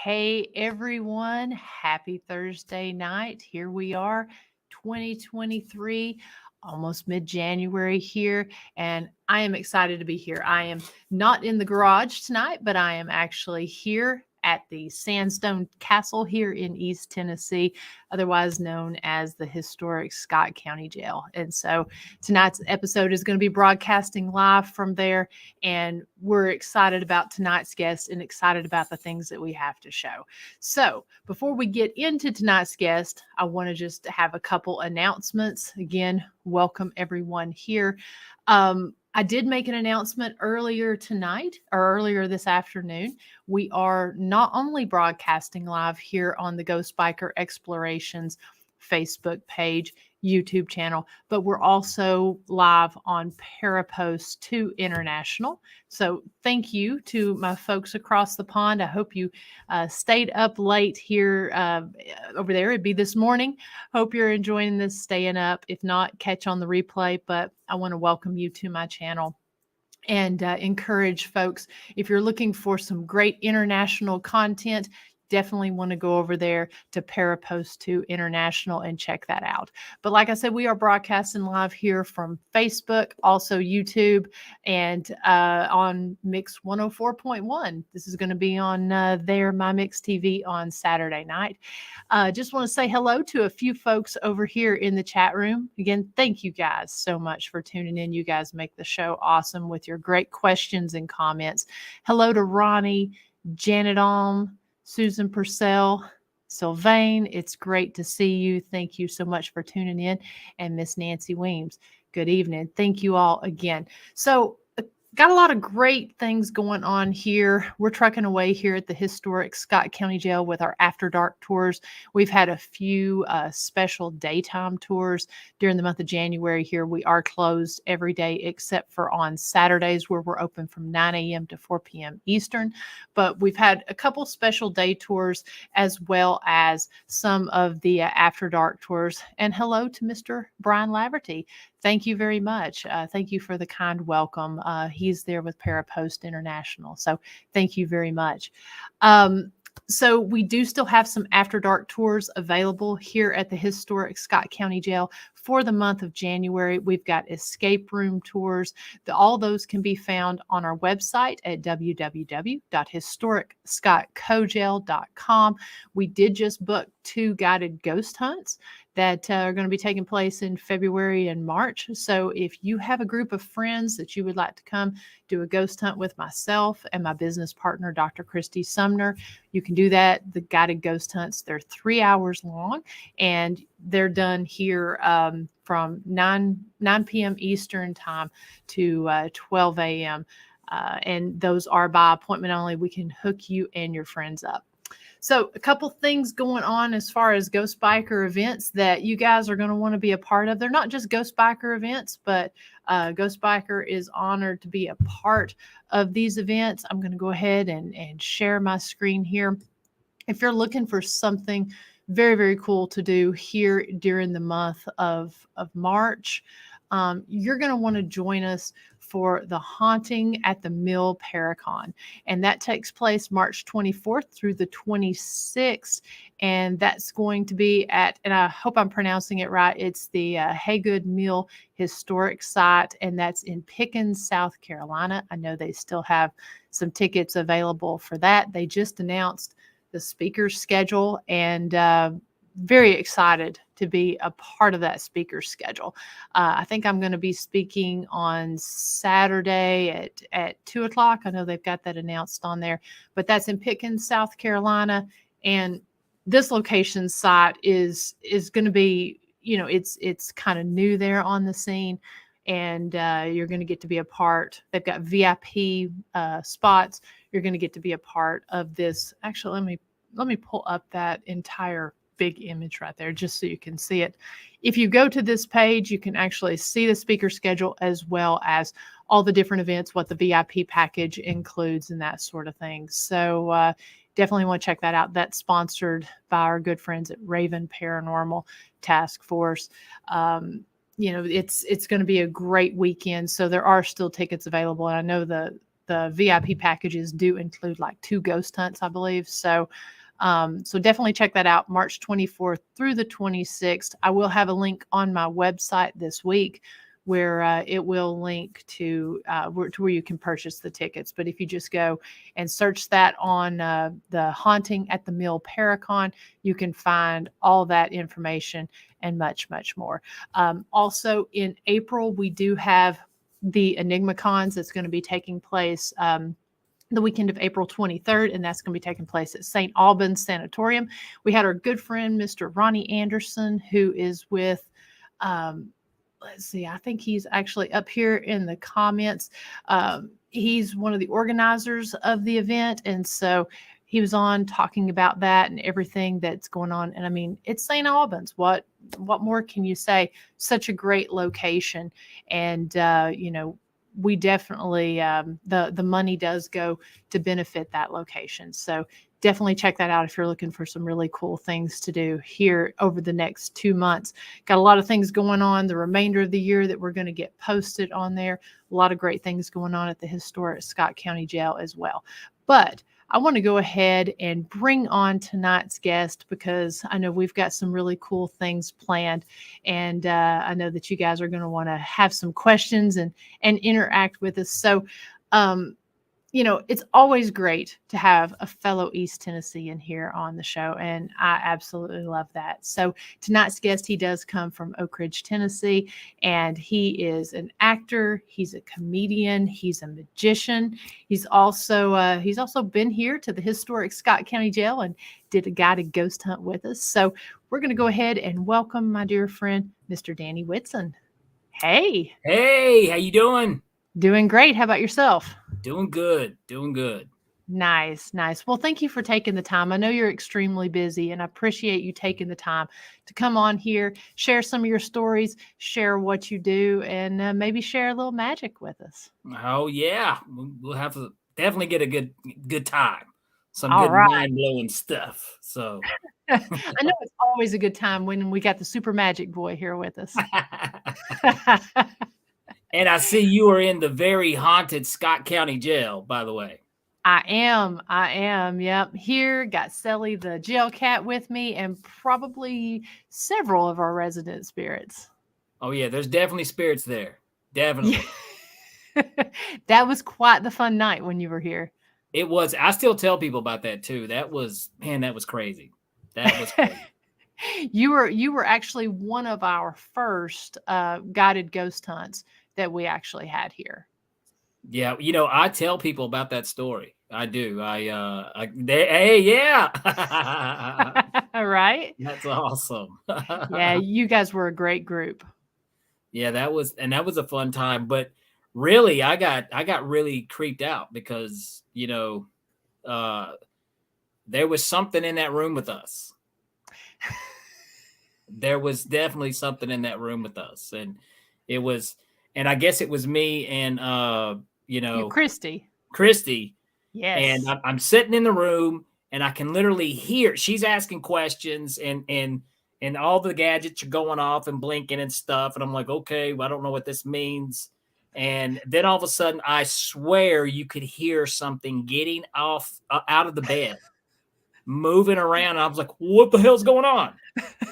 Hey everyone, happy Thursday night. Here we are, 2023, almost mid January here, and I am excited to be here. I am not in the garage tonight, but I am actually here at the Sandstone Castle here in East Tennessee, otherwise known as the historic Scott County Jail. And so tonight's episode is going to be broadcasting live from there. And we're excited about tonight's guest and excited about the things that we have to show. So before we get into tonight's guest, I want to just have a couple announcements. Again, welcome everyone here. I did make an announcement earlier tonight or earlier this afternoon. We are not only broadcasting live here on the Ghost Biker Explorations Facebook page, YouTube channel, but we're also live on Parapost 2 International. So thank you to my folks across the pond. I hope you stayed up late here over there. It'd be this morning. Hope you're enjoying this, staying up. If not, catch on the replay. But I want to welcome you to my channel and encourage folks, if you're looking for some great international content, definitely want to go over there to Parapost 2 International and check that out. But like I said, we are broadcasting live here from Facebook, also YouTube, and on Mix 104.1. This is going to be on there, My Mix TV, on Saturday night. Just want to say hello to a few folks over here in the chat room. Again, thank you guys so much for tuning in. You guys make the show awesome with your great questions and comments. Hello to Ronnie, Janet Susan Purcell, Sylvain, it's great to see you. Thank you so much for tuning in. And Miss Nancy Weems, good evening. Thank you all again. So got a lot of great things going on here. We're trucking away here at the historic Scott County Jail with our After Dark tours. We've had a few special daytime tours during the month of January here. We are closed every day except for on Saturdays, where we're open from 9 a.m. to 4 p.m. Eastern. But we've had a couple special day tours as well as some of the After Dark tours. And hello to Mr. Brian Laverty. Thank you very much. Thank you for the kind welcome. He's there with Parapost International. So thank you very much. So we do still have some After Dark tours available here at the historic Scott County Jail for the month of January. We've got escape room tours. All those can be found on our website at www.historicscottcojail.com. We did just book 2 guided ghost hunts that are going to be taking place in February and March. So if you have a group of friends that you would like to come do a ghost hunt with myself and my business partner, Dr. Christy Sumner, you can do that. The guided ghost hunts, they're 3 hours long, and they're done here from 9 p.m. Eastern time to 12 a.m. And those are by appointment only. We can hook you and your friends up. So a couple things going on as far as Ghost Biker events that you guys are going to want to be a part of. They're not just Ghost Biker events, but Ghost Biker is honored to be a part of these events. I'm going to go ahead and share my screen here. If you're looking for something very, very cool to do here during the month of March, you're going to want to join us for the Haunting at the Mill Paracon. And that takes place March 24th through the 26th. And that's going to be at, and I hope I'm pronouncing it right, it's the Haygood Mill Historic Site, and that's in Pickens, South Carolina. I know they still have some tickets available for that. They just announced the speaker schedule, and very excited to be a part of that speaker schedule. I think I'm going to be speaking on Saturday at 2 o'clock. I know they've got that announced on there, but that's in Pickens, South Carolina. And this location site is going to be, you know, it's kind of new there on the scene, and you're going to get to be a part. They've got VIP spots. You're going to get to be a part of this. Actually, let me pull up that entire big image right there just so you can see it. If you go to this page, you can actually see the speaker schedule as well as all the different events, what the VIP package includes and that sort of thing. So definitely want to check that out. That's sponsored by our good friends at Raven Paranormal Task Force. You know, it's going to be a great weekend. So there are still tickets available. And I know the VIP packages do include like 2 ghost hunts, I believe. So so definitely check that out, March 24th through the 26th. I will have a link on my website this week where it will link to where you can purchase the tickets. But if you just go and search that on the Haunting at the Mill Paracon, you can find all that information and much, much more. Also in April, we do have the Enigma Cons that's going to be taking place the weekend of April 23rd, and that's going to be taking place at St. Albans Sanatorium. We had our good friend, Mr. Ronnie Anderson, who is with, let's see, I think he's actually up here in the comments. He's one of the organizers of the event, and so he was on talking about that and everything that's going on. And I mean, it's St. Albans. What more can you say? Such a great location, and you know, we definitely the money does go to benefit that location. So definitely check that out if you're looking for some really cool things to do here over the next 2 months. Got a lot of things going on the remainder of the year that we're going to get posted on there. A lot of great things going on at the historic Scott County Jail as well. But I want to go ahead and bring on tonight's guest because I know we've got some really cool things planned. And I know that you guys are going to want to have some questions and interact with us. So, you know, it's always great to have a fellow East Tennessean here on the show, and I absolutely love that. So tonight's guest, he does come from Oak Ridge, Tennessee, and he is an actor. He's a comedian. He's a magician. He's also been here to the historic Scott County Jail and did a guided ghost hunt with us. So we're going to go ahead and welcome my dear friend, Mr. Danny Whitson. Hey. Hey, how you doing? Doing great. How about yourself? Doing good. Doing good. Nice, nice. Well, thank you for taking the time. I know you're extremely busy, and I appreciate you taking the time to come on here, share some of your stories, share what you do, and maybe share a little magic with us. Oh yeah, we'll have to definitely get a good time. Some All good right. mind-blowing stuff. So I know it's always a good time when we got the super magic boy here with us. And I see you are in the very haunted Scott County Jail, by the way. I am. Yep. Here, got Sally the jail cat with me, and probably several of our resident spirits. Oh yeah, there's definitely spirits there. Definitely. That was quite the fun night when you were here. It was. I still tell people about that too. That was crazy. That was crazy. You were actually one of our first guided ghost hunts that we actually had here. Yeah, you know, I tell people about that story. I do. Hey, yeah. Right? That's awesome. Yeah, you guys were a great group. Yeah, that was a fun time, but really I got really creeped out because, you know, there was something in that room with us. There was definitely something in that room with us, and I guess it was me and you know, Christy. Yes. And I'm sitting in the room and I can literally hear she's asking questions and all the gadgets are going off and blinking and stuff. And I'm like, okay, well, I don't know what this means. And then all of a sudden, I swear you could hear something getting off out of the bed, moving around. And I was like, what the hell's going on?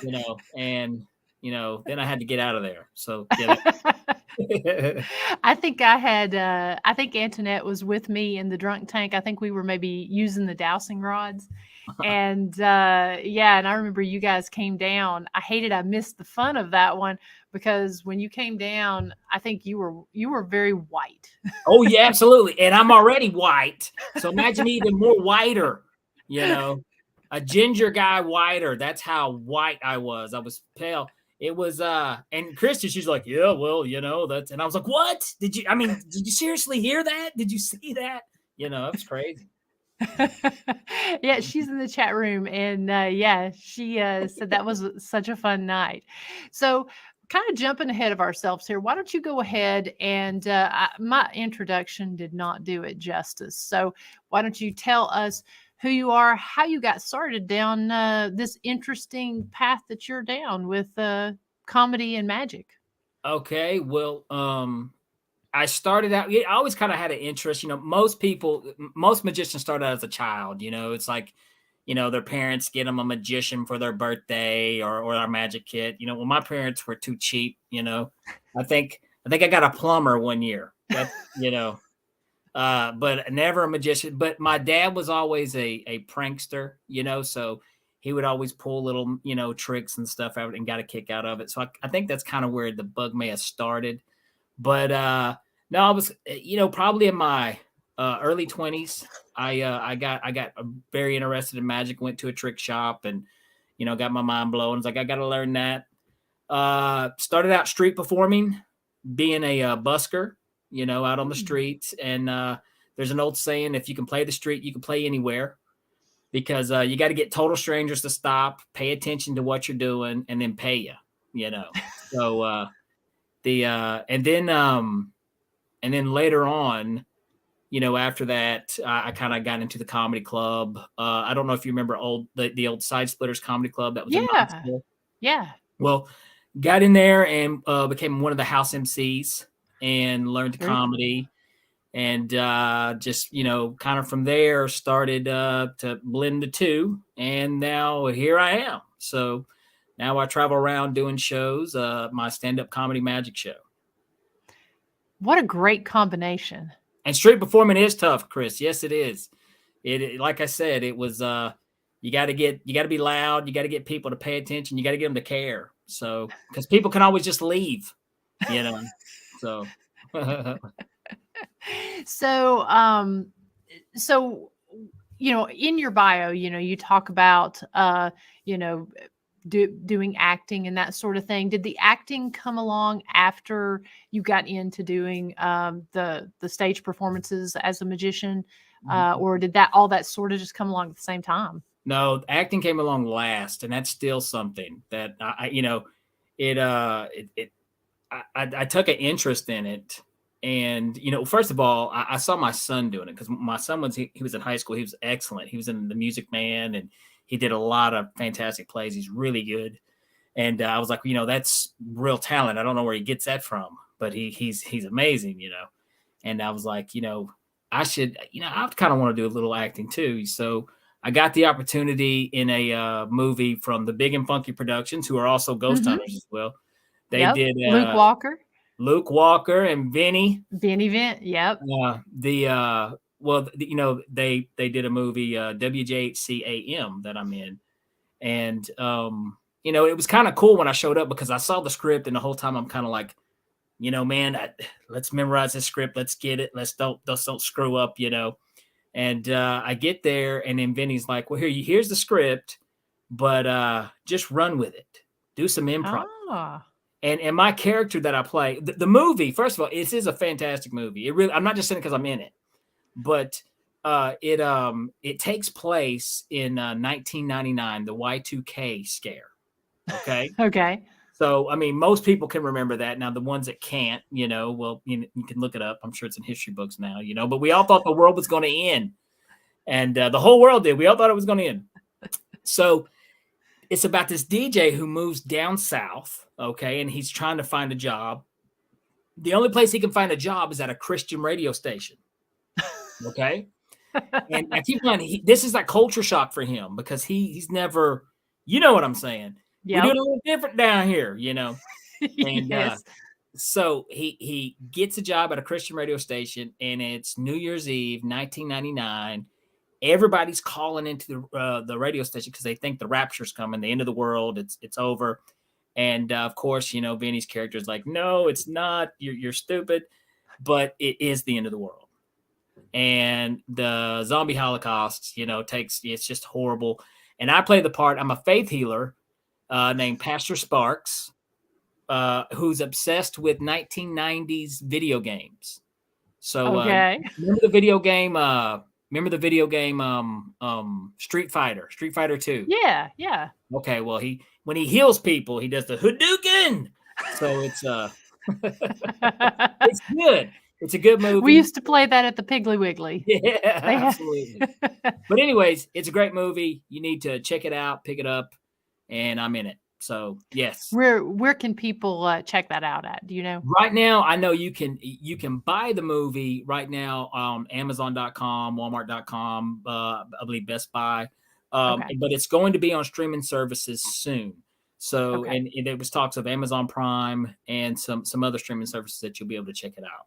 You know, and, you know, then I had to get out of there. So, yeah. I think Antoinette was with me in the drunk tank. I think we were maybe using the dowsing rods. And yeah, and I remember you guys came down. I missed the fun of that one because when you came down, I think you were very white. Oh yeah, absolutely. And I'm already white. So imagine even more whiter, you know, a ginger guy whiter. That's how white I was. I was pale. It was and Christy, she's like, yeah, well, you know, and I was like, what? Did you seriously hear that? Did you see that? You know, it was crazy. Yeah, she's in the chat room, and yeah, she said that was such a fun night. So kind of jumping ahead of ourselves here, why don't you go ahead and my introduction did not do it justice. So why don't you tell us who you are, how you got started down this interesting path that you're down with comedy and magic. Okay, well, I started out, I always kind of had an interest. You know, most magicians start out as a child. You know, it's like, you know, their parents get them a magician for their birthday or a magic kit. You know, well, my parents were too cheap. You know, I think I got a plumber one year. That, you know, but never a magician. But my dad was always a prankster. You know, so he would always pull little, you know, tricks and stuff out and got a kick out of it. So I think that's kind of where the bug may have started. But no, I was, you know, probably in my early 20s. I got very interested in magic. Went to a trick shop and, you know, got my mind blown. It's like, I got to learn that. Started out street performing, being a busker, you know, out on the streets. And there's an old saying: if you can play the street, you can play anywhere. Because you got to get total strangers to stop, pay attention to what you're doing, and then pay you. You know, so and then later on, you know, after that, I kind of got into the comedy club. I don't know if you remember the old Side Splitters Comedy Club that was in Knoxville. Yeah. Well, got in there and became one of the house MCs and learned comedy. And just, you know, kind of from there started to blend the two. And now here I am. So now I travel around doing shows, my stand-up comedy magic show. What a great combination. And street performing is tough, Chris. Yes, it is. It like I said, it was you got to be loud, you got to get people to pay attention, you got to get them to care. So, because people can always just leave, you know. So so you know, in your bio, you know, you talk about you know, doing acting and that sort of thing. Did the acting come along after you got into doing the stage performances as a magician, or did all that sort of just come along at the same time? No, acting came along last, and that's still something that I you know, I took an interest in it. And, you know, first of all, I saw my son doing it, because my son he was in high school. He was excellent. He was in The Music Man, and he did a lot of fantastic plays. He's really good. And I was like, you know, that's real talent. I don't know where he gets that from, but he's amazing, you know. And I was like, you know, I kind of want to do a little acting too. So I got the opportunity in a movie from the Big and Funky Productions, who are also ghost hunters as well. They did Luke Walker and Vinny Vent. Yep. You know, they did a movie, WJHC-AM, that I'm in. And, you know, it was kind of cool when I showed up, because I saw the script, and the whole time I'm kind of like, you know, man, let's memorize this script. Let's get it. Let's don't screw up, you know. And I get there, and then Vinny's like, well, here's the script, but just run with it. Do some improv. And my character that I play, the movie, first of all, it is a fantastic movie. I'm not just saying it because I'm in it, but it takes place in 1999, the Y2K scare. Okay. Okay. So, I mean, most people can remember that. Now, the ones that can't, you know, well, you can look it up. I'm sure it's in history books now, you know, but we all thought the world was going to end, and the whole world did. We all thought it was going to end. So it's about this DJ who moves down south, okay, and he's trying to find a job. The only place he can find a job is at a Christian radio station, okay? And I keep going, this is like culture shock for him, because he's never, you know what I'm saying? Yep. We do it a little different down here, you know? And yes. So he gets a job at a Christian radio station, and it's New Year's Eve, 1999. Everybody's calling into the radio station because they think the rapture's coming, the end of the world, it's over. And of course, you know, Vinny's character is like, no, it's not. You're stupid, but it is the end of the world. And the zombie holocaust, you know, it's just horrible. And I play the part. I'm a faith healer named Pastor Sparks, who's obsessed with 1990s video games. So remember the video game? Remember the video game Street Fighter 2? Yeah. Okay, well, when he heals people, he does the Hadouken. So it's it's good. It's a good movie. We used to play that at the Piggly Wiggly. Yeah, absolutely. But anyways, it's a great movie. You need to check it out, pick it up, and I'm in it. So yes. Where can people check that out at? Do you know? Right now, I know you can buy the movie right now, Amazon.com, Walmart.com, I believe Best Buy. Okay. But it's going to be on streaming services soon. So, Okay. and there was talks of Amazon Prime and some other streaming services that you'll be able to check it out.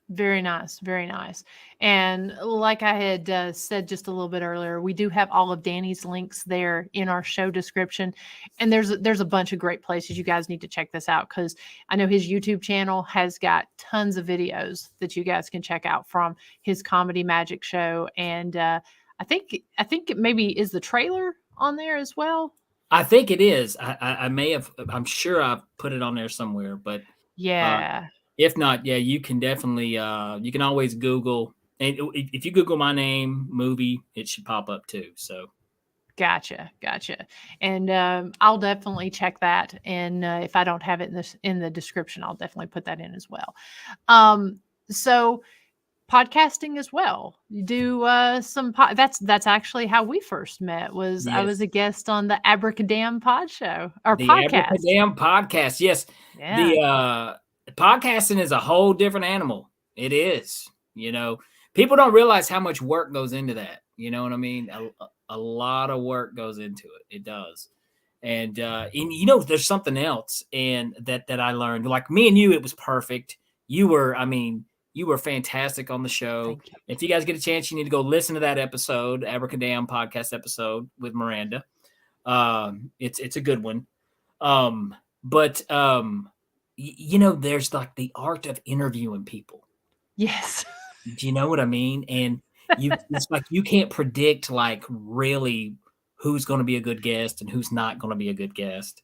Very nice, very nice. And like I had said just a little bit earlier, we do have all of Danny's links there in our show description. And there's a bunch of great places you guys need to check this out, because I know his YouTube channel has got tons of videos that you guys can check out from his comedy magic show. And I think it maybe is the trailer on there as well. I think it is. I may have. I'm sure I've put it on there somewhere, but Yeah. if not, yeah, you can definitely. You can always Google, and if you Google my name, movie, it should pop up too. So, Gotcha. And I'll definitely check that. And if I don't have it in the description, I'll definitely put that in as well. So podcasting as well. You do that's actually how we first met. Was I was yes. a guest on the Abracadamn pod show or The podcast. Abracadamn podcast. Yes. Yeah. The podcasting is a whole different animal. It is. People don't realize how much work goes into that. You know what I mean? A lot of work goes into it. It does. And there's something else and that I learned. Like me and you, it was perfect. You were fantastic on the show. Thank you. If you guys get a chance, you need to go listen to that episode, Abracadamn podcast episode with Miranda. It's a good one. But there's like the art of interviewing people. Yes. Do you know what I mean? And it's like you can't predict like really who's going to be a good guest and who's not going to be a good guest.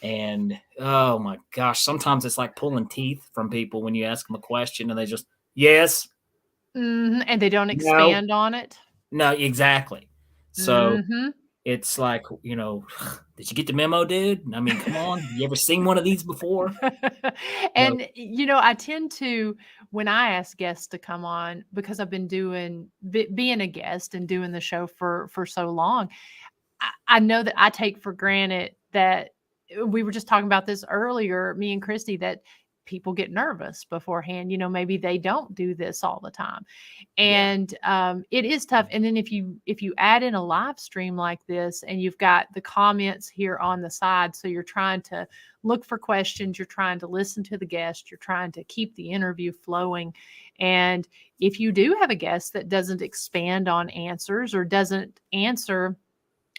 And oh my gosh, sometimes it's like pulling teeth from people when you ask them a question and they just yes. Mm-hmm. And they don't expand on it. No, exactly. So Mm-hmm. it's like, did you get the memo, dude? I mean, come on. You ever seen one of these before? And, I tend to, when I ask guests to come on, because I've been being a guest and doing the show for so long, I know that I take for granted that we were just talking about this earlier, me and Christy, that people get nervous beforehand. Maybe they don't do this all the time. And it is tough. And then if you add in a live stream like this and you've got the comments here on the side, so you're trying to look for questions, you're trying to listen to the guest, you're trying to keep the interview flowing. And if you do have a guest that doesn't expand on answers or doesn't answer,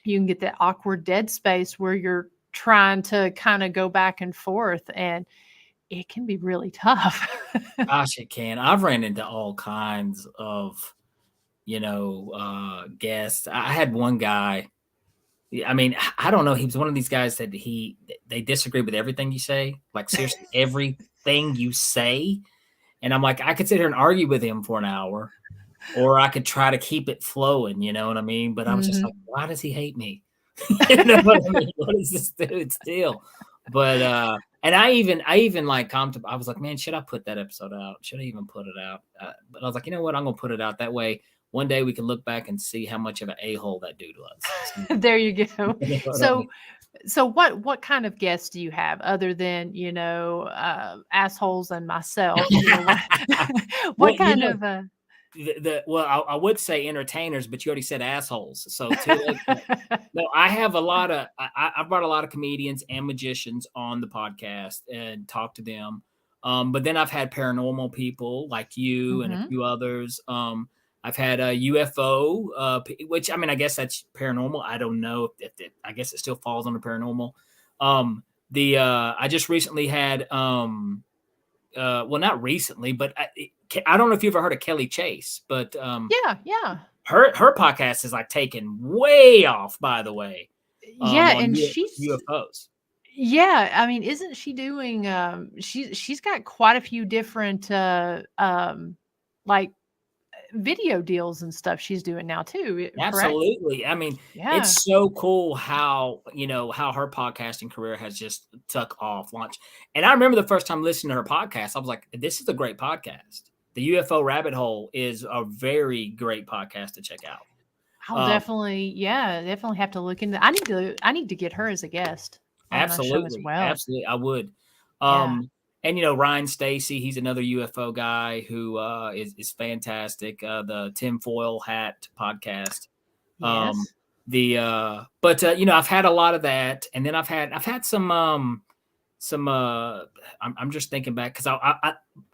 you can get that awkward dead space where you're trying to kind of go back and forth, and it can be really tough. Gosh, it can. I've ran into all kinds of, guests. I had one guy. I mean, I don't know. He was one of these guys that they disagree with everything you say. Like seriously, everything you say. And I'm like, I could sit here and argue with him for an hour, or I could try to keep it flowing. You know what I mean? But I was just like, why does he hate me? You know what I mean? What is this dude's deal? But and I even like I was like, man, should I put that episode out? Should I even put it out? But I was like, you know what? I'm gonna put it out. That way, one day we can look back and see how much of an a-hole that dude was. There you go. So what kind of guests do you have other than assholes and myself? What kind of I would say entertainers, but you already said assholes. So no, I have I brought a lot of comedians and magicians on the podcast and talked to them. But then I've had paranormal people like you and a few others. I've had a UFO, which I mean, I guess that's paranormal. I don't know if I guess it still falls under paranormal. I just recently had well, not recently, but I don't know if you've ever heard of Kelly Chase, but yeah. Her podcast is like taken way off, by the way. And she's UFOs. Yeah, I mean, isn't she doing? She's got quite a few different like video deals and stuff she's doing now too. Absolutely. Correct? I mean, it's so cool how her podcasting career has just took off, launched. And I remember the first time listening to her podcast, I was like, this is a great podcast. The UFO Rabbit Hole is a very great podcast to check out. I'll definitely have to look into. I need to get her as a guest. on that show as Absolutely. well. Absolutely. I would. Yeah. And Ryan Stacy, he's another UFO guy who is fantastic. The Tinfoil Hat podcast. Yes. I've had a lot of that, and then I've had some I'm just thinking back because I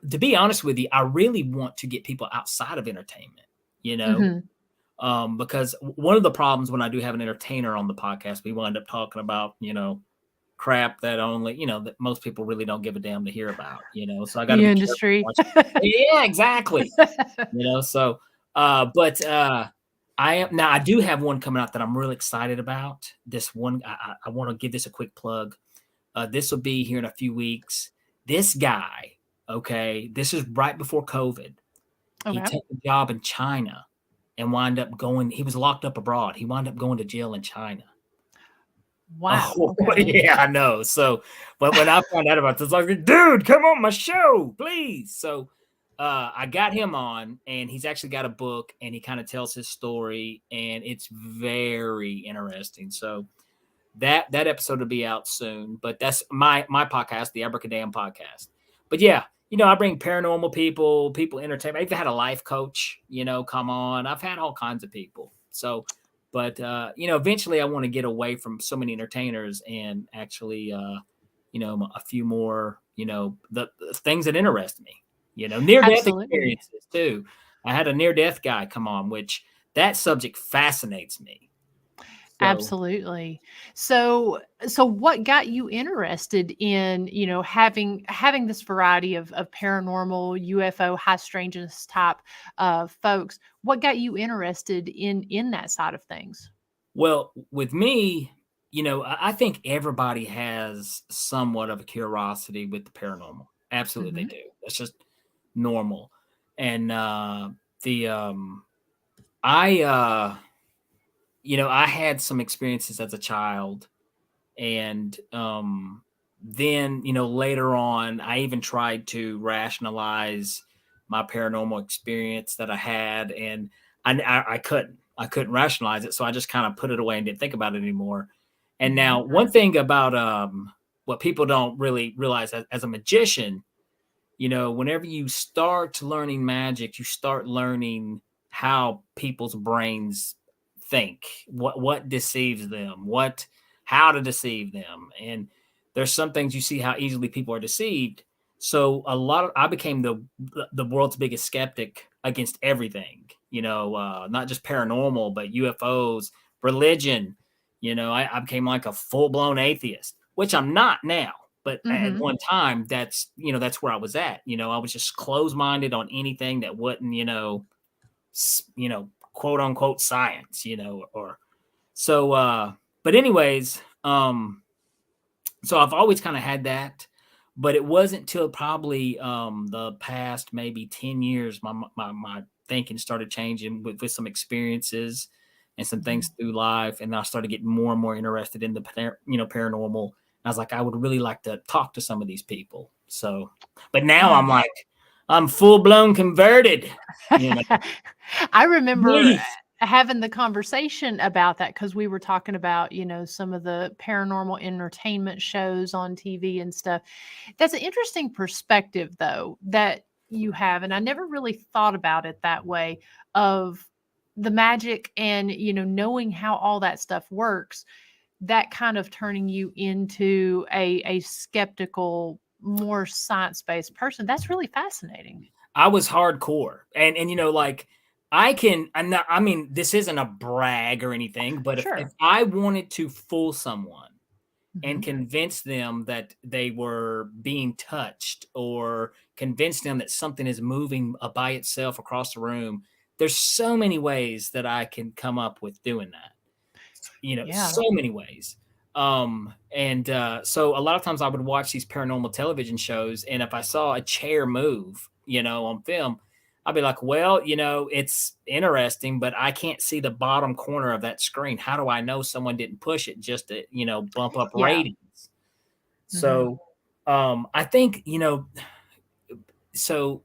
to be honest with you, I really want to get people outside of entertainment, because one of the problems when I do have an entertainer on the podcast, we wind up talking about, crap that only, that most people really don't give a damn to hear about, so I got to The be careful. industry. Yeah, exactly. So, I do have one coming out that I'm really excited about. This one, I want to give this a quick plug. This will be here in a few weeks. This guy, okay, this is right before COVID. He Okay. took a job in China and wound up going, he was locked up abroad. He wound up going to jail in China. Wow. Oh, Okay. yeah, I know. So, but when I found out about this, I was like, dude, come on my show, please. So, I got him on, and he's actually got a book, and he kind of tells his story, and it's very interesting. So, that episode will be out soon. But that's my podcast, the Abracadamn podcast. But yeah, I bring paranormal people entertainment. I've even had a life coach, come on. I've had all kinds of people. So. But, eventually I want to get away from so many entertainers and actually, a few more, the things that interest me, near-death Absolutely. experiences too. I had a near-death guy come on, which that subject fascinates me. So, Absolutely. So what got you interested in, having this variety of paranormal, UFO, high strangeness type of folks? What got you interested in that side of things? well, with me, I think everybody has somewhat of a curiosity with the paranormal. Absolutely, Hmm. they do. That's just normal. And the I I had some experiences as a child, and then later on, I even tried to rationalize my paranormal experience that I had, and I couldn't rationalize it, so I just kind of put it away and didn't think about it anymore. And Hmm. now, one thing about what people don't really realize as a magician, whenever you start learning magic, you start learning how people's brains think, what deceives them, how to deceive them. And there's some things you see how easily people are deceived. So I became the world's biggest skeptic against everything, not just paranormal, but UFOs, religion. I became like a full-blown atheist, which I'm not now. But at Hmm. one time, that's where I was at. I was just closed-minded on anything that wasn't, quote unquote science, or so. But anyways, so I've always kind of had that, but it wasn't till probably the past maybe 10 years my thinking started changing with some experiences and some things through life, and I started getting more and more interested in the paranormal. I was like, I would really like to talk to some of these people. So, but now Yeah. I'm like, I'm full blown converted. I remember Please. having the conversation about that because we were talking about, some of the paranormal entertainment shows on TV and stuff. That's an interesting perspective, though, that you have. And I never really thought about it that way of the magic and, knowing how all that stuff works, that kind of turning you into a skeptical, more science-based person. That's really fascinating. I was hardcore, and like I mean, this isn't a brag or anything, but if Sure. I wanted to fool someone and Mhm. convince them that they were being touched, or convince them that something is moving by itself across the room, there's so many ways that I can come up with doing that. Yeah. So many ways. And so a lot of times I would watch these paranormal television shows, and if I saw a chair move, on film, I'd be like, well, it's interesting, but I can't see the bottom corner of that screen. How do I know someone didn't push it just to, bump up Yeah. ratings? Mhm. So I think, so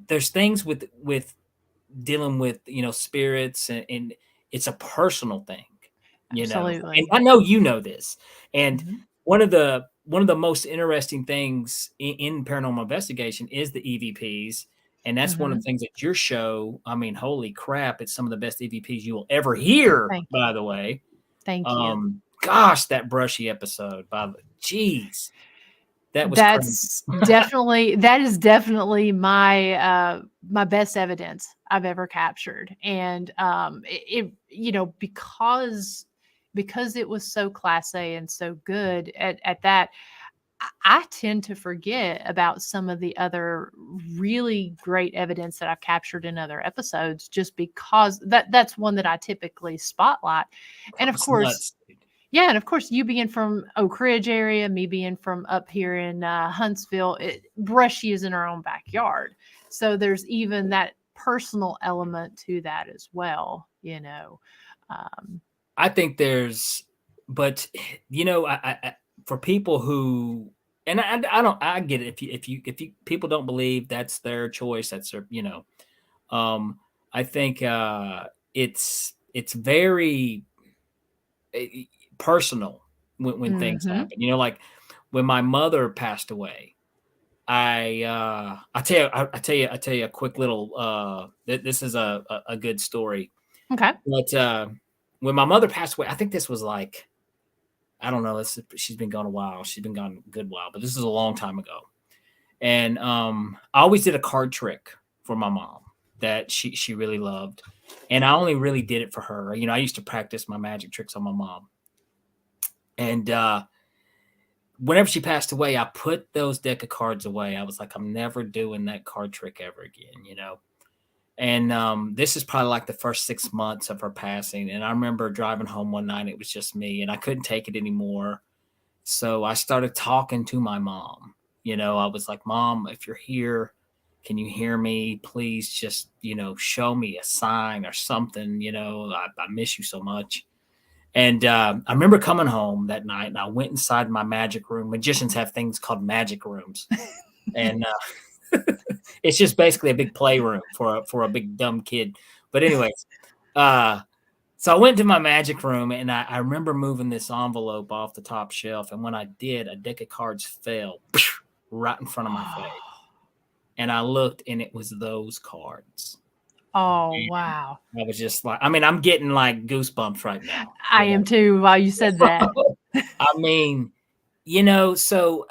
there's things with dealing with, spirits, and it's a personal thing, and Absolutely. I know this, and Mhm. one of the most interesting things in paranormal investigation is the EVPs. And that's one of the things that your show, I mean, holy crap, it's some of the best EVPs you will ever hear, by the way. Thank you. Gosh, that brushy episode, jeez. That's definitely, that is definitely my my best evidence I've ever captured. And it you know, because it was so class A and so good at that, I tend to forget about some of the other really great evidence that I've captured in other episodes, just because that's one that I typically spotlight. And of course, yeah, and of course, you being from Oak Ridge area, me being from up here in Huntsville, Brushy is in our own backyard. So there's even that personal element to that as well, you know. I think there's, but you know, I for people who, and I get it. If you people don't believe, that's their choice. That's their, you know. I think it's very personal when things happen. You know, like when my mother passed away, I tell you a quick little this is a good story. Okay. But when my mother passed away, I think this was like, I don't know, she's been gone a while. She's been gone a good while, but this is a long time ago. And I always did a card trick for my mom that she really loved. And I only really did it for her. You know, I used to practice my magic tricks on my mom. And whenever she passed away, I put those deck of cards away. I was like, I'm never doing that card trick ever again, you know? And this is probably like the first 6 months of her passing. And I remember driving home one night, it was just me, and I couldn't take it anymore. So I started talking to my mom. You know, I was like, Mom, if you're here, can you hear me? Please just, you know, show me a sign or something. You know, I miss you so much. And I remember coming home that night, and I went inside my magic room. Magicians have things called magic rooms. And it's just basically a big playroom for a big dumb kid. But anyways, so I went to my magic room, and I remember moving this envelope off the top shelf. And when I did, a deck of cards fell right in front of my face. And I looked, and it was those cards. Oh, wow. I was just like, I mean, I'm getting like goosebumps right now. I am too, while you said that. I mean, you know, so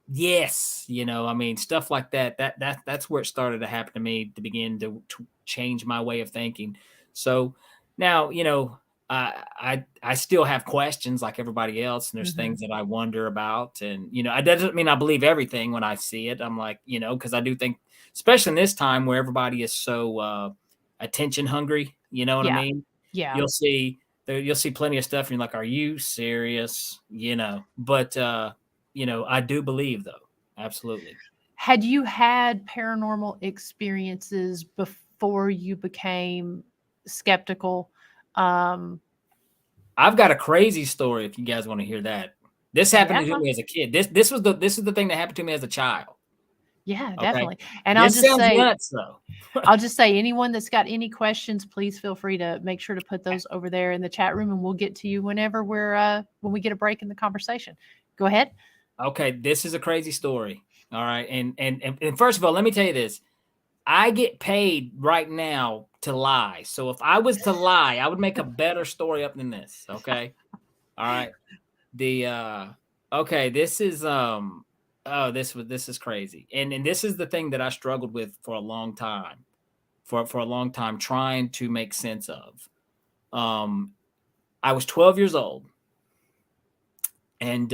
yes, you know, I mean, stuff like that's where it started to happen to me, to begin to change my way of thinking. So now, you know, I still have questions like everybody else, and there's things that I wonder about. And, you know, it doesn't mean I believe everything when I see it. I'm like, you know, because I do think, especially in this time where everybody is so attention hungry, you know what I mean? Yeah. You'll see plenty of stuff, and you're like, are you serious? You know, but you know, I do believe, though. Absolutely. Had you had paranormal experiences before you became skeptical? I've got a crazy story if you guys want to hear that. This happened to me as a kid. This is the thing that happened to me as a child. Yeah, definitely. Okay? And I'll just say nuts, though. I'll just say, anyone that's got any questions, please feel free to make sure to put those over there in the chat room, and we'll get to you whenever when we get a break in the conversation. Go ahead. Okay, this is a crazy story. All right. And first of all, let me tell you this. I get paid right now to lie. So if I was to lie, I would make a better story up than this. Okay. All right. Okay, this is this is crazy. And this is the thing that I struggled with for a long time. For a long time, trying to make sense of. I was 12 years old. And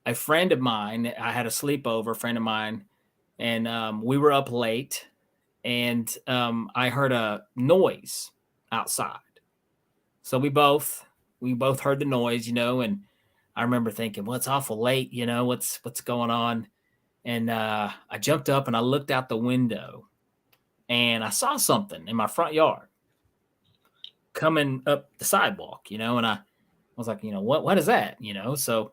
a friend of mine, I had a sleepover, friend of mine, and we were up late, and I heard a noise outside. So we both heard the noise, you know, and I remember thinking, well, it's awful late, you know, what's going on? And I jumped up and I looked out the window, and I saw something in my front yard coming up the sidewalk, you know, and I was like, you know, what is that? You know, so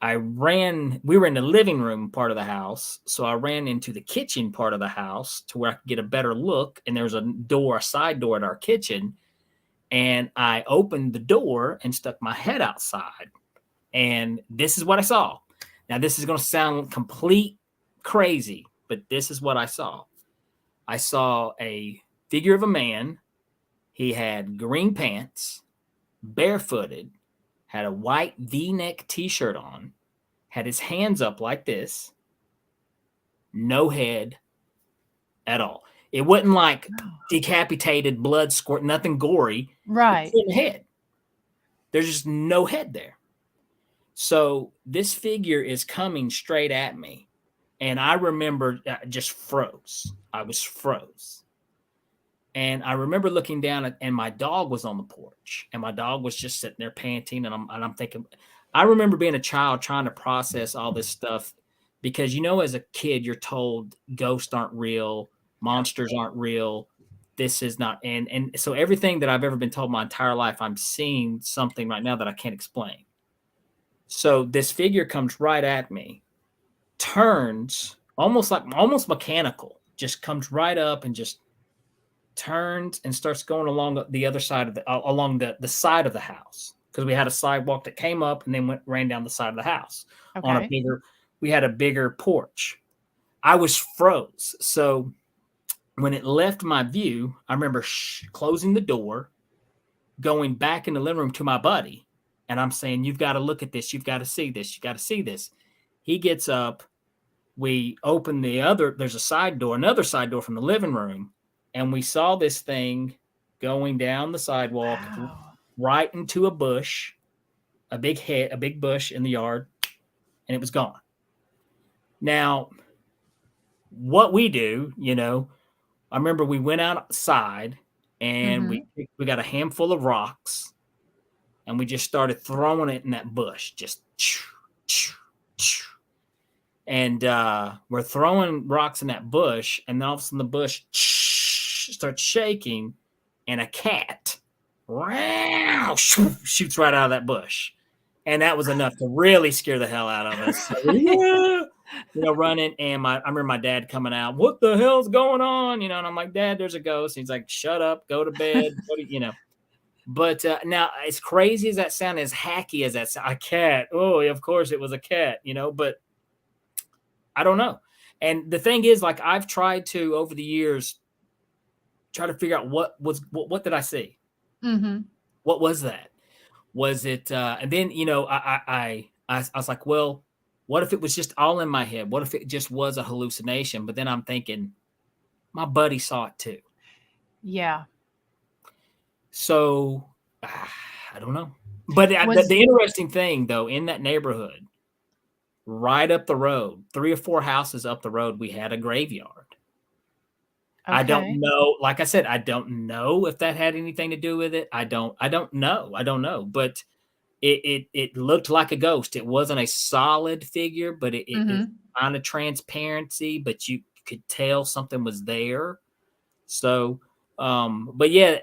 we were in the living room part of the house. So I ran into the kitchen part of the house to where I could get a better look. And there was a side door at our kitchen. And I opened the door and stuck my head outside. And this is what I saw. Now, this is going to sound complete crazy, but this is what I saw. I saw a figure of a man. He had green pants, barefooted, had a white V-neck t-shirt on, had his hands up like this, no head at all. It wasn't like decapitated, blood squirt, nothing gory. Right. It's in the head. There's just no head there. So this figure is coming straight at me. And I remember just froze. I was froze. And I remember looking down and my dog was on the porch. And my dog was just sitting there panting. And I'm thinking, I remember being a child trying to process all this stuff. Because, you know, as a kid, you're told ghosts aren't real. Monsters aren't real. This is not. And so everything that I've ever been told my entire life, I'm seeing something right now that I can't explain. So this figure comes right at me, turns almost mechanical, just comes right up and just turns and starts going along the other side of along the side of the house, because we had a sidewalk that came up and then ran down the side of the house. Okay. We had a bigger porch. I was froze. So when it left my view, I remember closing the door, going back in the living room to my buddy. And I'm saying, you've got to look at this. You've got to see this. You got to see this. He gets up. We open there's another side door from the living room. And we saw this thing going down the sidewalk right into a bush, a big bush in the yard. And it was gone. Now, what we do, you know, I remember we went outside and we got a handful of rocks. And we just started throwing it in that bush, just and we're throwing rocks in that bush, and then all of a sudden the bush starts shaking, and a cat shoots right out of that bush, and that was enough to really scare the hell out of us. So, you know, running, and I remember my dad coming out. What the hell's going on? You know, and I'm like, Dad, there's a ghost. And he's like, shut up, go to bed. You know. But now, as crazy as that sound, as hacky as that sound, a cat. Oh, of course it was a cat, you know, but I don't know. And the thing is, like, I've tried to, over the years, try to figure out what did I see? What was that? Was it, and then, you know, I was like, well, what if it was just all in my head? What if it just was a hallucination? But then I'm thinking, my buddy saw it too. Yeah. So I don't know. But the interesting thing, though, in that neighborhood, right up the road, 3 or 4 houses up the road, we had a graveyard. Okay. I don't know. Like I said, I don't know if that had anything to do with it. I don't know. But it looked like a ghost. It wasn't a solid figure, but it kind of transparency, but you could tell something was there. So, but yeah.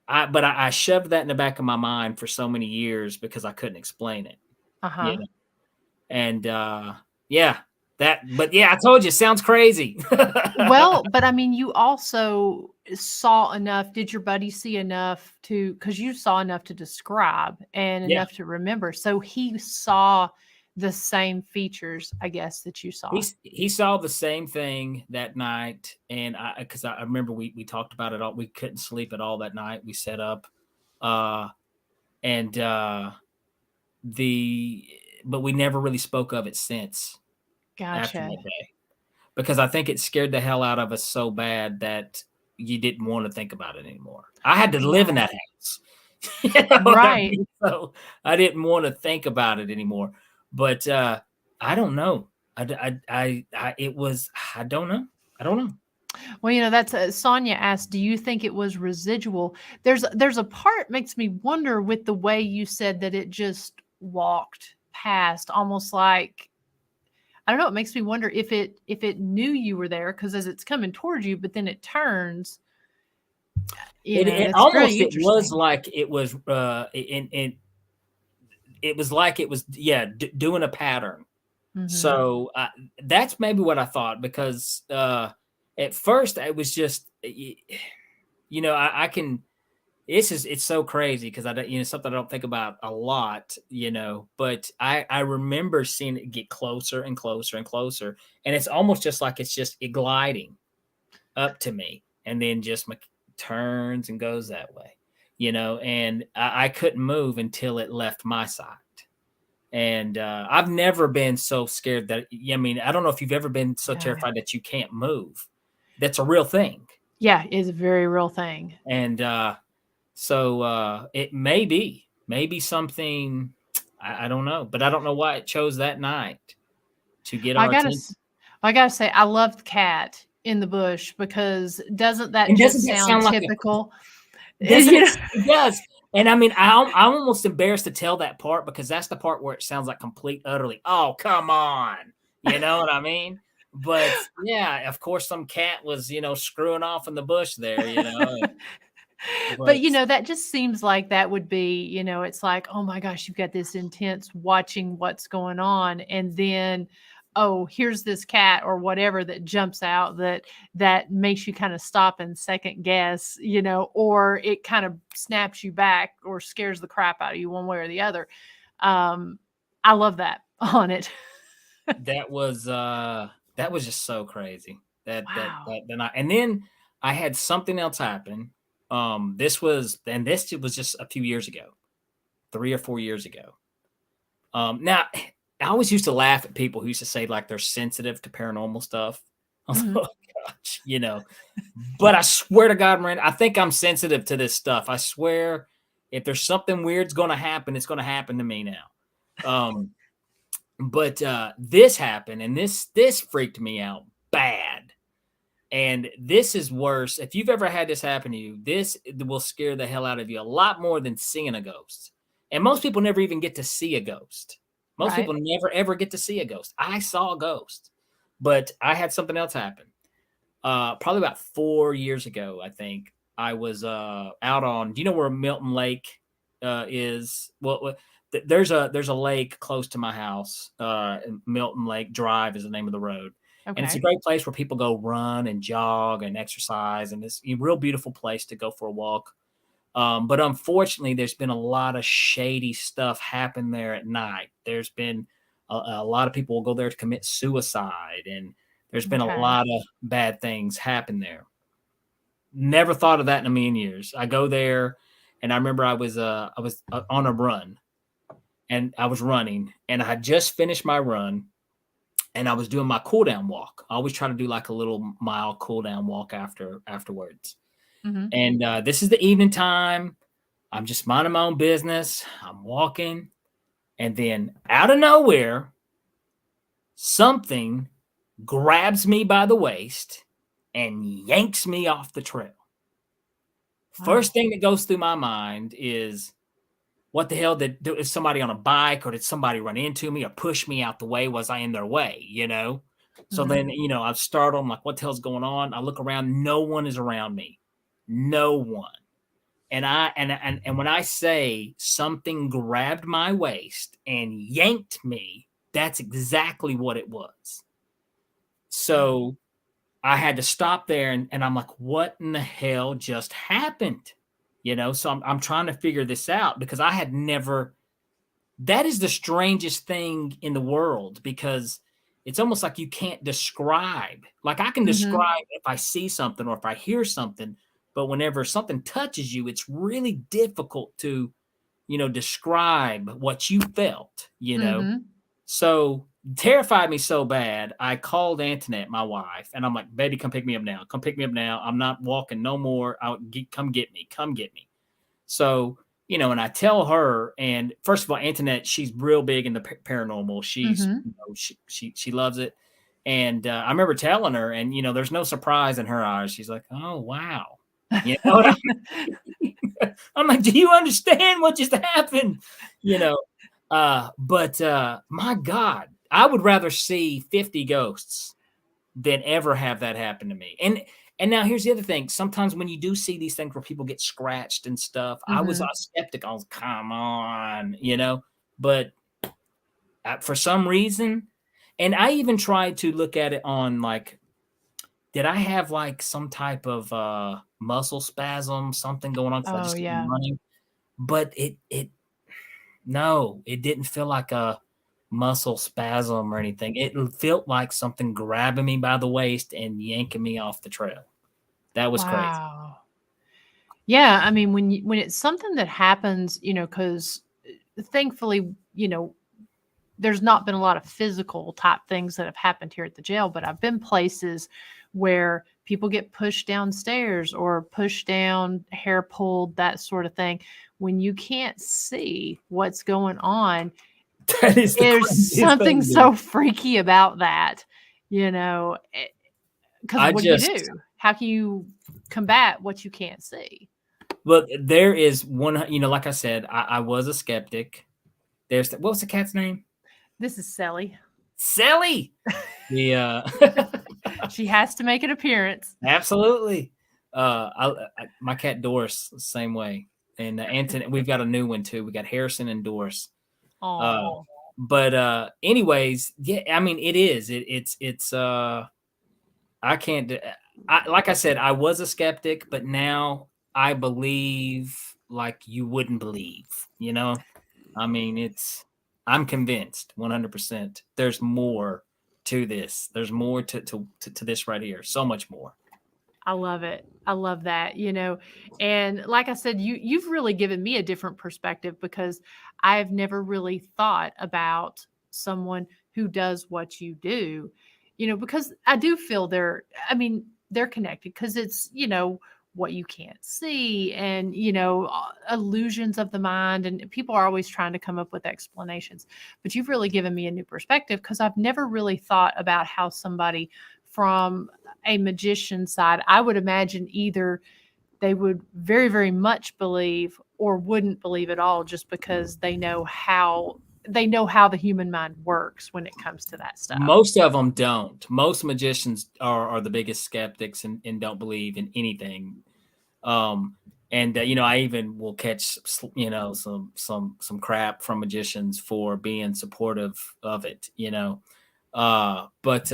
I shoved that in the back of my mind for so many years because I couldn't explain it. You know? And I told you, it sounds crazy. Well, but I mean, you also saw enough. Did your buddy see enough because you saw enough to describe and enough to remember. So he saw the same features, I guess, that you saw. He saw the same thing that night. And because I remember we talked about it all. We couldn't sleep at all that night. We set up, but we never really spoke of it since. Gotcha. After that day, because I think it scared the hell out of us so bad that you didn't want to think about it anymore. I had to live in that house. You know, right. So I didn't want to think about it anymore. But I don't know. I don't know. Well, you know, that's Sonia asked, do you think it was residual? There's a part makes me wonder with the way you said that it just walked past, almost like, I don't know. It makes me wonder if it knew you were there, because as it's coming towards you, but then it turns. It was like it was it was like it was doing a pattern. So that's maybe what I thought, because at first it was just, you know, I can, it's so crazy because I don't, something I don't think about a lot, but I remember seeing it get closer and closer and closer, and it's almost just like it's just gliding up to me, and then just turns and goes that way, and I couldn't move until it left my side. And I've never been so scared that, I mean, I don't know if you've ever been so terrified that you can't move. That's a real thing. Yeah, it's a very real thing. And so it may be something, I don't know, but I don't know why it chose that night to get our attention. I gotta say, I love the cat in the bush, because doesn't that sound like typical? It does. And I mean, I'm almost embarrassed to tell that part, because that's the part where it sounds like utterly, oh, come on. You know what I mean? But yeah, of course, some cat was, screwing off in the bush there, But that just seems like that would be, it's like, oh my gosh, you've got this intense watching what's going on. And then, oh, here's this cat or whatever that jumps out that makes you kind of stop and second guess, or it kind of snaps you back or scares the crap out of you one way or the other. I love that on it. That was just so crazy. That Wow. and then I had something else happen. This was just a few years ago, 3 or 4 years ago. Now I always used to laugh at people who used to say like they're sensitive to paranormal stuff. Mm-hmm. Oh gosh, but I swear to God, Miranda, I think I'm sensitive to this stuff. I swear, if there's something weird's going to happen, it's going to happen to me now. But this happened, and this freaked me out bad. And this is worse. If you've ever had this happen to you, this will scare the hell out of you a lot more than seeing a ghost. And most people never even get to see a ghost. Most people never, ever get to see a ghost. I saw a ghost, but I had something else happen. Probably about 4 years ago, I think. I was out on, do you know where Milton Lake is? Well, there's a lake close to my house. Milton Lake Drive is the name of the road. Okay. And it's a great place where people go run and jog and exercise. And it's a real beautiful place to go for a walk. But unfortunately, there's been a lot of shady stuff happen there at night. There's been a lot of people will go there to commit suicide, and there's been a lot of bad things happen there. Never thought of that in a million years. I go there, and I remember I was on a run, and I was running, and I had just finished my run, and I was doing my cool down walk. I always try to do like a little mile cool down walk afterwards. Mm-hmm. And this is the evening time. I'm just minding my own business. I'm walking. And then out of nowhere, something grabs me by the waist and yanks me off the trail. Wow. First thing that goes through my mind is, what the hell, is somebody on a bike, or did somebody run into me or push me out the way? Was I in their way? So mm-hmm. Then, I'm startled. I'm like, what the hell's going on? I look around. No one is around me. No one. And when I say something grabbed my waist and yanked me, that's exactly what it was. So I had to stop there, and I'm like, what in the hell just happened? So I'm trying to figure this out, because I had never, that is the strangest thing in the world, because it's almost like you can't describe. Like I can mm-hmm. describe if I see something or if I hear something, but whenever something touches you, it's really difficult to, describe what you felt, Mm-hmm. So terrified me so bad, I called Antoinette, my wife, and I'm like, baby, come pick me up now. Come pick me up now. I'm not walking no more. Come get me. Come get me. So, and I tell her, and first of all, Antoinette, she's real big in the paranormal. She's, mm-hmm. She loves it. And I remember telling her, and, there's no surprise in her eyes. She's like, oh, wow. You know what I mean? I'm like, do you understand what just happened? But my God, I would rather see 50 ghosts than ever have that happen to me. And now here's the other thing. Sometimes when you do see these things where people get scratched and stuff, mm-hmm. I was a skeptic. I was, come on, but for some reason, and I even tried to look at it on like did I have like some type of muscle spasm, something going on because I Oh, just kept yeah. running? But no, it didn't feel like a muscle spasm or anything. It felt like something grabbing me by the waist and yanking me off the trail. That was crazy. Wow. Yeah, I mean, when it's something that happens, because thankfully, there's not been a lot of physical type things that have happened here at the jail, but I've been places where people get pushed downstairs or pushed down, hair pulled, that sort of thing. When you can't see what's going on, That is the there's craziest something thing, dude. so freaky about that, because I what do you just do? How can you combat what you can't see? Well, there is one, like I said, I was a skeptic. What was the cat's name? This is Sally. Sally. The She has to make an appearance. absolutely. My cat Doris, the same way, and Anthony. We've got a new one too. We got Harrison and Doris. Oh, But anyways, yeah. I mean, it is. It's. I can't. Like I said, I was a skeptic, but now I believe like you wouldn't believe. I mean, I'm convinced 100%. There's more to this. There's more to this right here. So much more. I love it. I love that, and like I said, you've really given me a different perspective because I've never really thought about someone who does what you do, because I do feel I mean, they're connected because it's, what you can't see and, illusions of the mind. And people are always trying to come up with explanations. But you've really given me a new perspective because I've never really thought about how somebody from a magician side, I would imagine either they would very, very much believe or wouldn't believe at all just because they know how the human mind works when it comes to that stuff. Most of them don't. Most magicians are the biggest skeptics and don't believe in anything. And I even will catch some crap from magicians for being supportive of it. But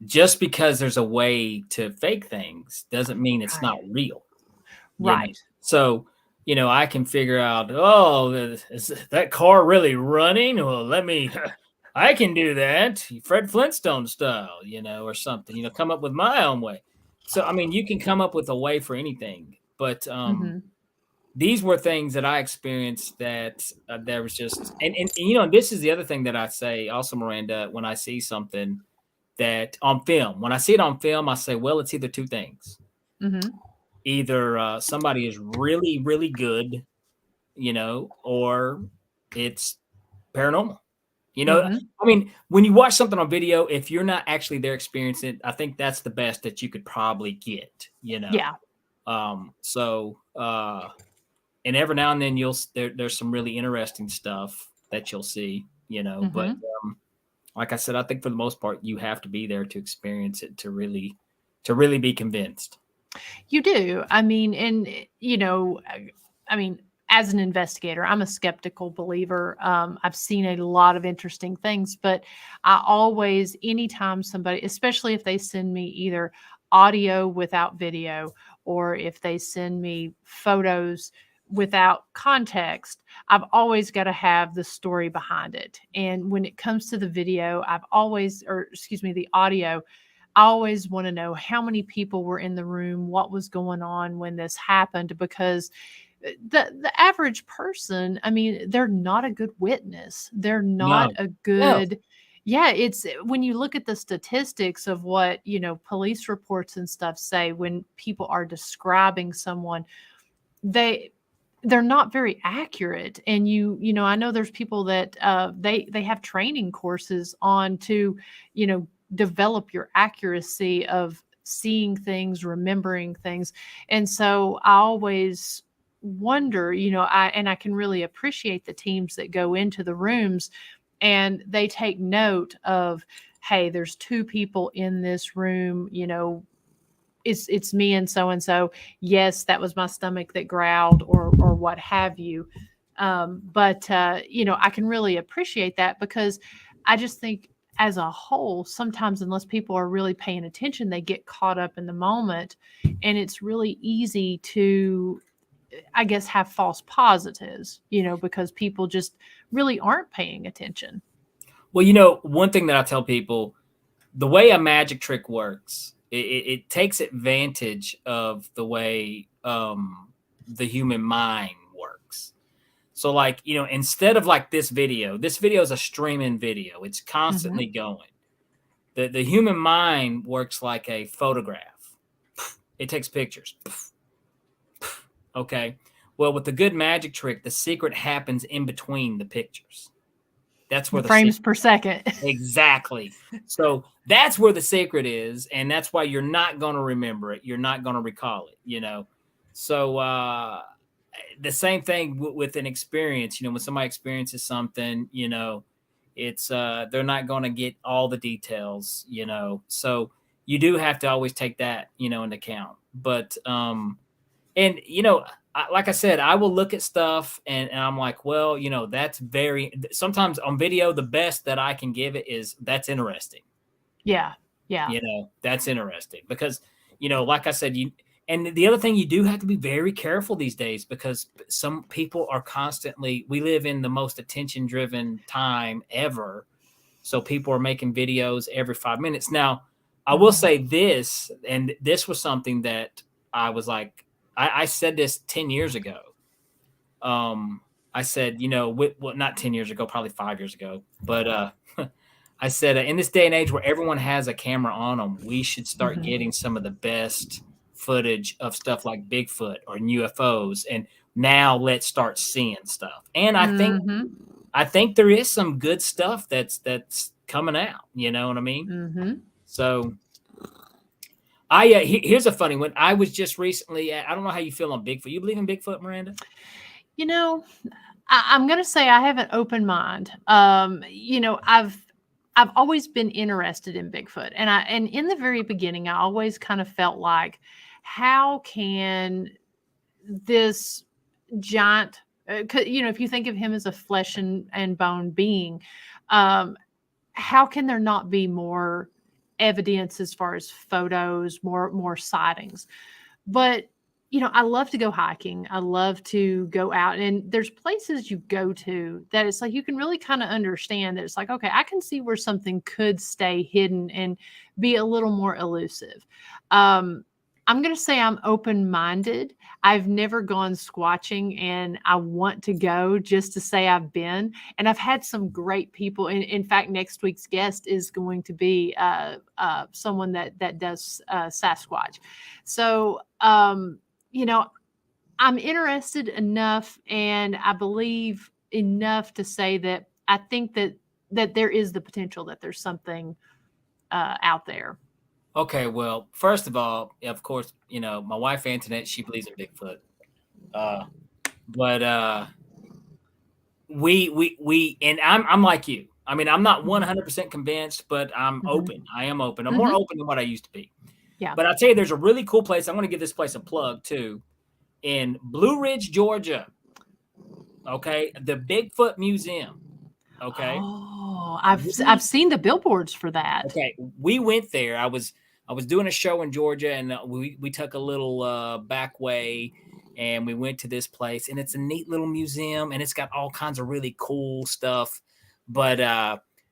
just because there's a way to fake things doesn't mean it's not real. Right. So I can figure out, oh, is that car really running? Well, I can do that, Fred Flintstone style, or something. Come up with my own way. So I mean, you can come up with a way for anything, but these were things that I experienced that there was just, and this is the other thing that I say also, Miranda, when I see something that on film, when I see it on film, I say, well, it's either two things. Either somebody is really, really good, or it's paranormal. I mean, when you watch something on video, if you're not actually there experiencing it, I think that's the best that you could probably get, Yeah. And every now and then there's some really interesting stuff that you'll see, but like I said, I think for the most part, you have to be there to experience it to really be convinced. You do. I mean, and as an investigator, I'm a skeptical believer. I've seen a lot of interesting things, but I always, anytime somebody, especially if they send me either audio without video or if they send me photos without context, I've always got to have the story behind it. And when it comes to the video, the audio, I always want to know how many people were in the room, what was going on when this happened, because the average person, I mean, they're not a good witness. They're not a good. Yeah, it's when you look at the statistics of what, police reports and stuff say when people are describing someone, they're not very accurate. And I know there's people that they have training courses on to, develop your accuracy of seeing things, remembering things. And so I always wonder, I can really appreciate the teams that go into the rooms and they take note of, hey, there's two people in this room, it's me and so. Yes, that was my stomach that growled or what have you. But I can really appreciate that because I just think as a whole, sometimes unless people are really paying attention, they get caught up in the moment, and it's really easy to, I guess, have false positives, because people just really aren't paying attention. Well, one thing that I tell people, the way a magic trick works, it takes advantage of the way the human mind works. So like, instead of like this video is a streaming video. It's constantly going. The human mind works like a photograph. It takes pictures. Okay. Well, with the good magic trick, the secret happens in between the pictures. That's where the frames per second. Exactly. So that's where the secret is. And that's why you're not going to remember it. You're not going to recall it, So the same thing with an experience, when somebody experiences something, it's they're not going to get all the details, so you do have to always take that, into account. But, and, like I said, I will look at stuff and I'm like, well, that's sometimes on video, the best that I can give it is that's interesting. Yeah. Yeah. That's interesting because, like I said, and the other thing, you do have to be very careful these days because some people are we live in the most attention-driven time ever. So people are making videos every 5 minutes. Now, I will say this, and this was something that I was like, I said this 10 years ago. I said, not 10 years ago, probably 5 years ago. But I said, in this day and age where everyone has a camera on them, we should start getting some of the best footage of stuff like Bigfoot or UFOs, and now let's start seeing stuff. And I think there is some good stuff that's coming out. You know what I mean? So here's a funny one. I was just recently I don't know how you feel on Bigfoot. You believe in Bigfoot, Miranda? I'm gonna say I have an open mind. I've always been interested in Bigfoot, and in the very beginning, I always kind of felt like, how can this giant, if you think of him as a flesh and bone being, how can there not be more evidence as far as photos, more sightings? But I love to go hiking. I love to go out, and there's places you go to that it's like you can really kind of understand that it's like, okay, I can see where something could stay hidden and be a little more elusive. I'm going to say I'm open-minded. I've never gone squatching, and I want to go just to say I've been. And I've had some great people. In fact, next week's guest is going to be someone that does Sasquatch. So, I'm interested enough, and I believe enough to say that I think that there is the potential that there's something out there. Okay, well, first of all, of course, my wife Antoinette, she believes in Bigfoot. But we and I'm like you. I mean, I'm not 100% convinced, but I'm open. I am open. I'm more open than what I used to be. Yeah. But I'll tell you, there's a really cool place. I want to give this place a plug too, in Blue Ridge, Georgia. Okay, the Bigfoot Museum. Okay. Oh, I've seen the billboards for that. Okay, we went there. I was doing a show in Georgia, and we took a little back way, and we went to this place, and it's a neat little museum, and it's got all kinds of really cool stuff. But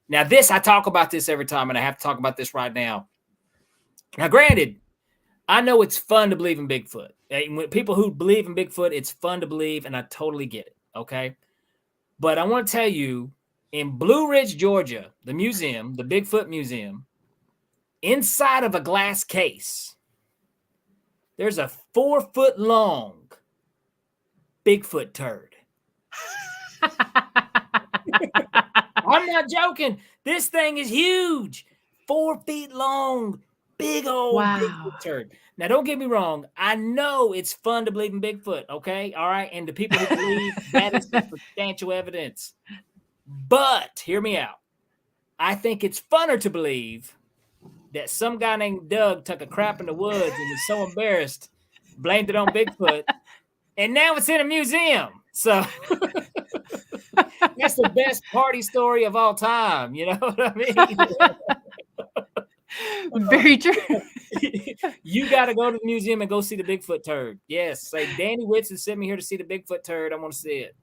now this, I talk about this every time, and I have to talk about this right now. Now, granted, I know it's fun to believe in Bigfoot. When people who believe in Bigfoot, it's fun to believe, and I totally get it. Okay, but I want to tell you, in Blue Ridge, Georgia, the museum, the Bigfoot Museum, inside of a glass case, there's a 4-foot-long Bigfoot turd. I'm not joking. This thing is huge. 4 feet long, big old Bigfoot turd. Now, don't get me wrong. I know it's fun to believe in Bigfoot, okay? All right? And the people who believe, that is substantial evidence. But hear me out. I think it's funner to believe that some guy named Doug took a crap in the woods and was so embarrassed, blamed it on Bigfoot, and now it's in a museum. So That's the best party story of all time. You know what I mean? Very true. You got to go to the museum and go see the Bigfoot turd. Yes. Say, Danny Whitson sent me here to see the Bigfoot turd. I want to see it.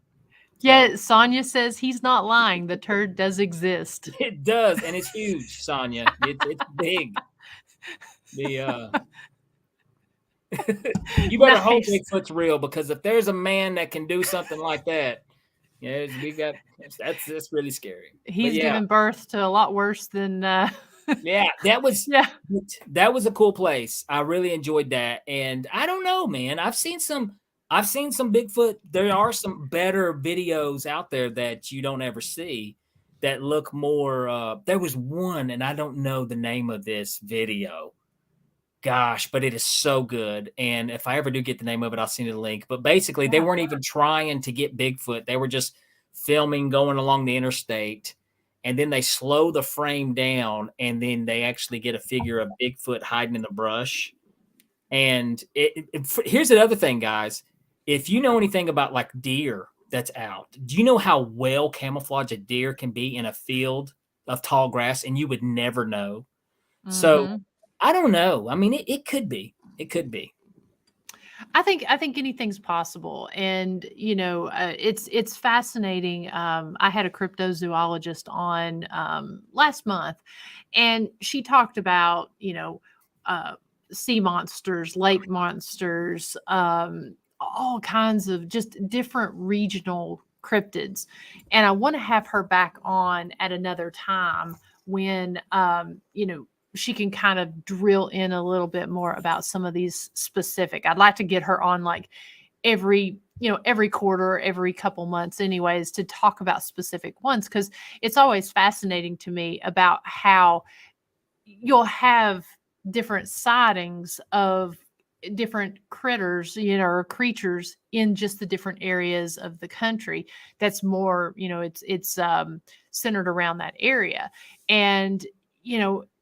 Yeah, Sonia says he's not lying. The turd does exist. It does, and it's huge, Sonia. It's big. You better hope Bigfoot's real, because if there's a man that can do something like that, yeah, that's really scary. He's given birth to a lot worse than. Yeah, that was a cool place. I really enjoyed that, and I don't know, man. I've seen some Bigfoot. There are some better videos out there that you don't ever see that look more. There was one, and I don't know the name of this video. Gosh, but it is so good. And if I ever do get the name of it, I'll send you the link. But basically, they weren't even trying to get Bigfoot. They were just filming going along the interstate. And then they slow the frame down, and then they actually get a figure of Bigfoot hiding in the brush. And here's the other thing, guys. If you know anything about like deer that's out, do you know how well camouflaged a deer can be in a field of tall grass, and you would never know? Mm-hmm. So I don't know. I mean, it could be. It could be. I think anything's possible, and it's fascinating. I had a cryptozoologist on last month, and she talked about sea monsters, lake monsters, all kinds of just different regional cryptids, and I want to have her back on at another time when she can kind of drill in a little bit more about some of these specific. I'd like to get her on like every quarter, every couple months anyways, to talk about specific ones, because it's always fascinating to me about how you'll have different sightings of different critters, or creatures in just the different areas of the country. That's more, it's centered around that area. And,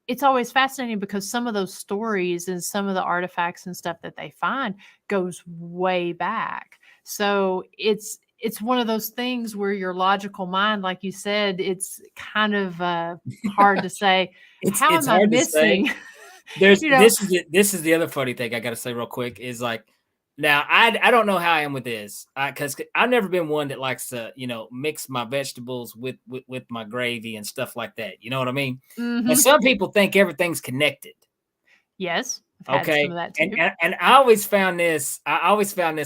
it's always fascinating because some of those stories and some of the artifacts and stuff that they find goes way back. So it's one of those things where your logical mind, like you said, it's kind of hard to say. How am I missing? This is the other funny thing I got to say real quick is like, now I don't know how I am with this, because I've never been one that likes to mix my vegetables with my gravy and stuff like that. You know what I mean? Mm-hmm. And some people think everything's connected. Yes. I've had some of that too. And I always found this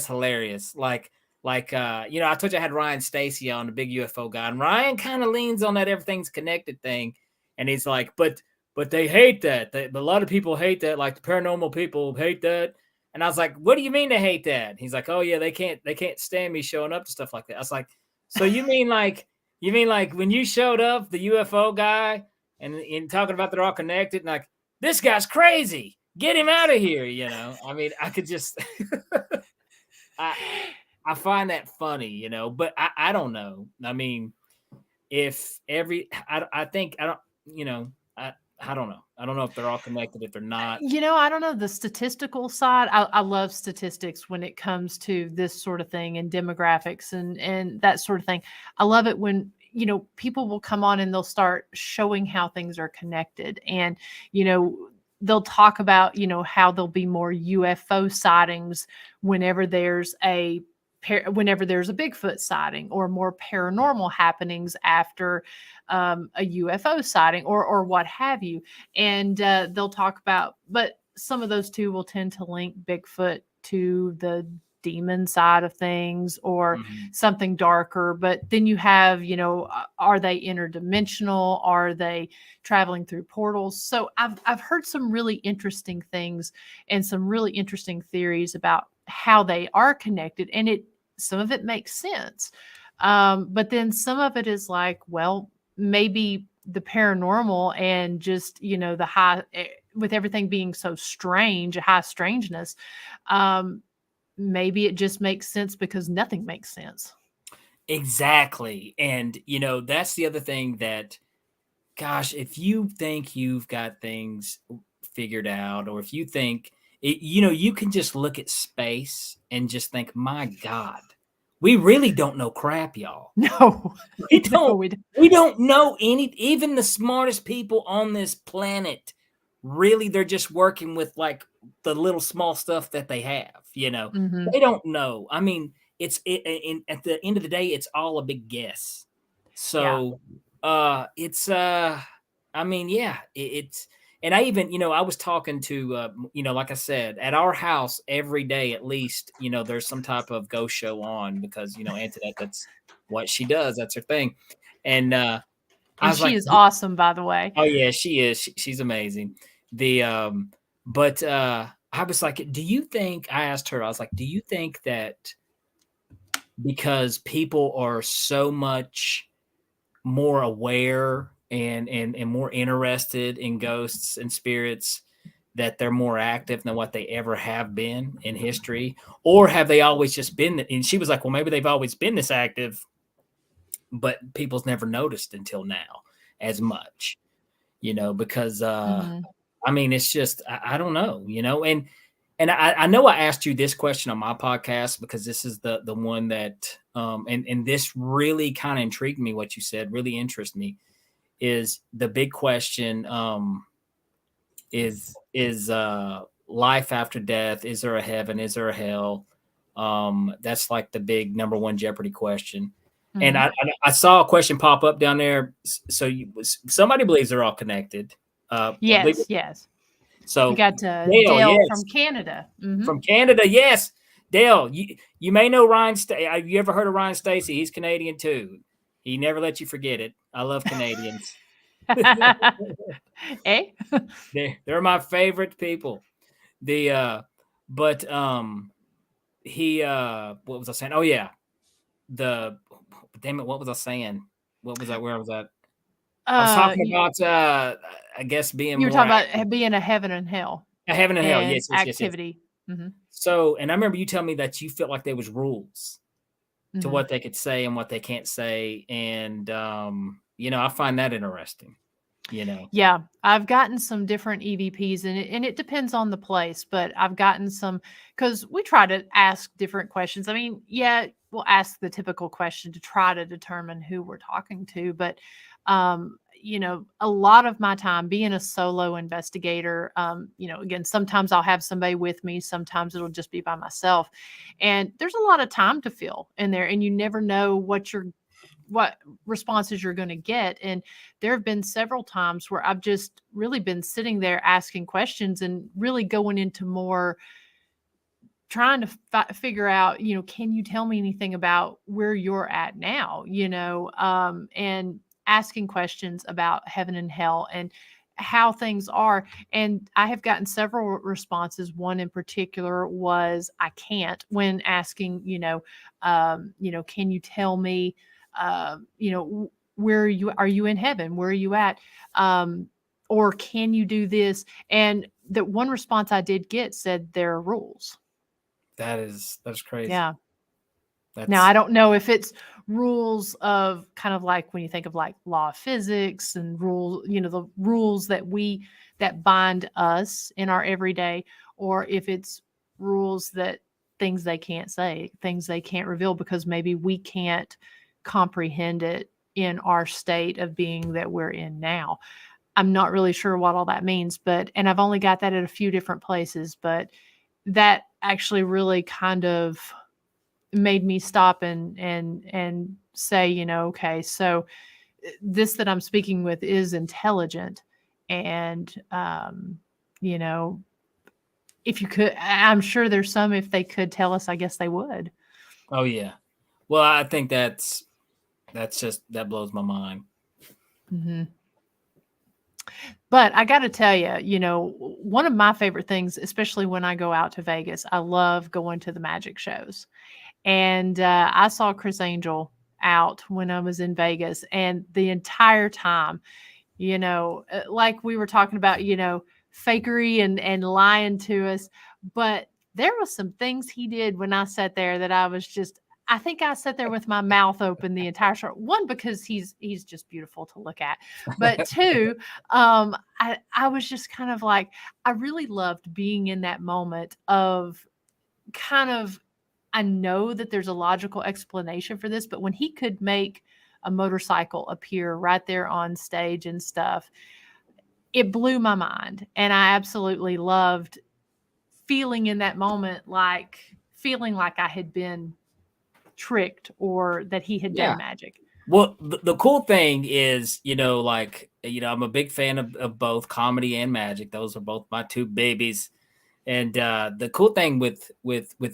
hilarious. Like I told you I had Ryan Stacy on, the big UFO guy, and Ryan kind of leans on that everything's connected thing, and he's like, but they hate that. A lot of people hate that. Like the paranormal people hate that. And I was like, what do you mean they hate that? He's like, oh yeah, they can't stand me showing up to stuff like that. I was like, so you mean like when you showed up, the UFO guy, and talking about they're all connected, and like, this guy's crazy, get him out of here. I mean, I could just, I find that funny, but I don't know. I mean, I don't know. I don't know if they're all connected, if they're not. I don't know. The statistical side, I love statistics when it comes to this sort of thing, and demographics and that sort of thing. I love it when, people will come on and they'll start showing how things are connected. And, they'll talk about, how there'll be more UFO sightings whenever there's a Bigfoot sighting, or more paranormal happenings after a UFO sighting, or what have you. And they'll talk about, but some of those two will tend to link Bigfoot to the demon side of things, or something darker. But then you have, are they interdimensional? Are they traveling through portals? So I've heard some really interesting things and some really interesting theories about how they are connected. And some of it makes sense. But then some of it is like, well, maybe the paranormal and just, the high, with everything being so strange, high strangeness, maybe it just makes sense because nothing makes sense. Exactly. And, that's the other thing that, gosh, if you think you've got things figured out, or if you think, you can just look at space and just think, my God, we really don't know crap, y'all. No, We don't. no, we don't. We don't know even the smartest people on this planet. Really, they're just working with like the little small stuff that they have. Mm-hmm. They don't know. I mean, at the end of the day, it's all a big guess. So, it's I mean, yeah, it's. And I even, I was talking to, like I said, at our house every day at least, there's some type of ghost show on because, Antoinette, that's what she does. That's her thing. And I And was she like, is awesome, by the way. oh yeah, she is. She's amazing. But I was like, I asked her, I was like, do you think that because people are so much more aware and more interested in ghosts and spirits, that they're more active than what they ever have been in history? Or have they always just been? And she was like, well, maybe they've always been this active, but people's never noticed until now as much, because Mm-hmm. I mean, it's just, I don't know, and I know I asked you this question on my podcast because this is the one that, and this really kind of intrigued me. What you said really interests me. Is the big question, is life after death? Is there a heaven? Is there a hell? That's like the big number one Jeopardy question. And Mm-hmm. I saw a question pop up down there. So somebody believes they're all connected. Yes, yes. We So got Dale, Dale yes, from Canada. Mm-hmm. from Canada, yes. Dale, you may know Ryan. Have you ever heard of Ryan Stacy? He's Canadian too. He never lets you forget it. I love Canadians. Eh? They're my favorite people. But he what was I saying? Oh yeah, the damn it, what was I saying? Where was that? I was talking You, about I guess being you were more talking about being a heaven and hell heaven and hell. and Yes, yes, yes, yes. activity. Mm-hmm. So, and I remember you telling me that you felt like there was rules to Mm-hmm. what they could say and what they can't say, and I find that interesting. Yeah, I've gotten some different EVPs, and it depends on the place, but I've gotten some because we try to ask different questions. I mean, yeah, we'll ask the typical question to try to determine who we're talking to, but a lot of my time being a solo investigator, again, sometimes I'll have somebody with me, sometimes it'll just be by myself, and there's a lot of time to fill in there, and you never know what responses you're going to get. And there have been several times where I've just really been sitting there asking questions and really going into more trying to figure out, can you tell me anything about where you're at now, and asking questions about heaven and hell and how things are. And I have gotten several responses. One in particular was I can't, when asking, can you tell me, where are you in heaven? Where are you at? Or can you do this? And the one response I did get said there are rules. That's crazy. Yeah. Now, That's I don't know if it's rules of kind of like when you think of like law of physics and the rules that bind us in our everyday, or if it's rules that things they can't say, things they can't reveal because maybe we can't comprehend it in our state of being that we're in now. I'm not really sure what all that means, and I've only got that at a few different places, but that actually really kind of made me stop and say, okay, so this that I'm speaking with is intelligent. And, if you could, I'm sure there's some, if they could tell us, I guess they would. oh yeah. Well, I think that blows my mind. Mm-hmm. But I got to tell you, one of my favorite things, especially when I go out to Vegas, I love going to the magic shows. And I saw Chris Angel out when I was in Vegas, and the entire time, like we were talking about, fakery and lying to us, but there was some things he did when I sat there that I think I sat there with my mouth open the entire show. One, because he's just beautiful to look at, but two, I was just kind of like, I really loved being in that moment of kind of, I know that there's a logical explanation for this, but when he could make a motorcycle appear right there on stage and stuff, it blew my mind. And I absolutely loved feeling in that moment, like feeling like I had been tricked or that he had done magic. Well, the cool thing is, like, I'm a big fan of both comedy and magic. Those are both my two babies. And the cool thing with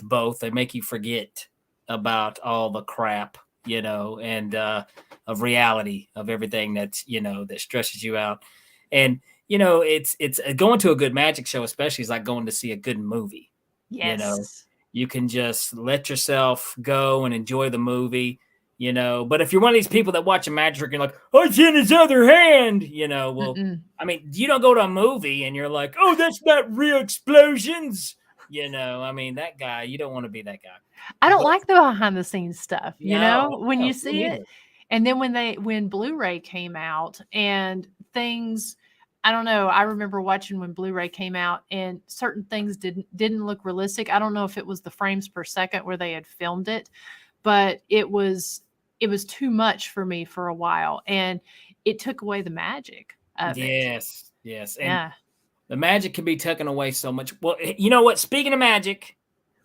both, they make you forget about all the crap, and of reality of everything that's, that stresses you out. And, it's going to a good magic show, especially, is like going to see a good movie. Yes. You can just let yourself go and enjoy the movie. But if you're one of these people that watch a magic trick, you're like, oh, it's in his other hand, well, I mean, you don't go to a movie and you're like, oh, that's not real explosions. I mean, that guy, you don't want to be that guy. I don't like the behind the scenes stuff, when you see it. And then when Blu-ray came out and things, I don't know, I remember watching when Blu-ray came out and certain things didn't look realistic. I don't know if it was the frames per second where they had filmed it, but it was too much for me for a while, and it took away the magic of it. Yes. And the magic can be taken away so much. Well, you know what? Speaking of magic,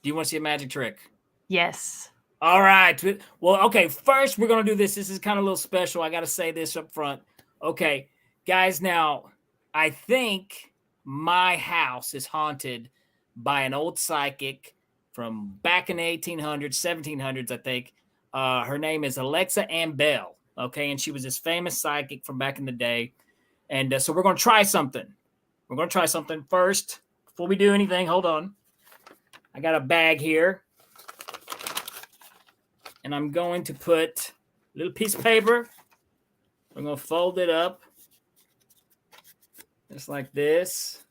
do you want to see a magic trick? Yes. All right. Well, okay. First, we're going to do this. This is kind of a little special. I got to say this up front. Okay, guys, now, I think my house is haunted by an old psychic from back in the 1800s, 1700s, I think. Her name is Abracadamn. Okay, and she was this famous psychic from back in the day. And so we're going to try something. We're going to try something first. Before we do anything, hold on. I got a bag here. And I'm going to put a little piece of paper. I'm going to fold it up. Just like this.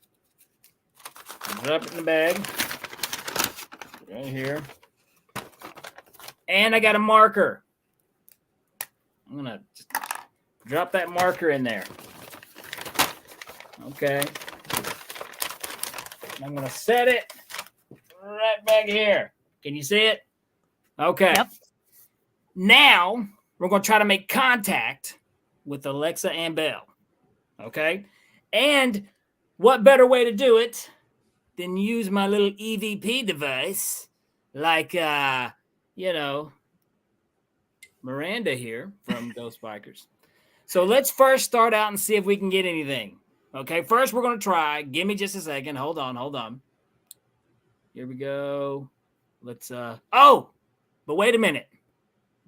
Drop it in the bag. Right here. And I got a marker. I'm going to drop that marker in there. Okay. I'm going to set it right back here. Can you see it? Okay. Yep. Now, we're going to try to make contact with Abracadamn. Okay? And what better way to do it than use my little EVP device like, Miranda here from Ghost Bikers. So let's first start out and see if we can get anything. Okay, first we're going to try. Give me just a second. Hold on. Here we go. Let's, but wait a minute.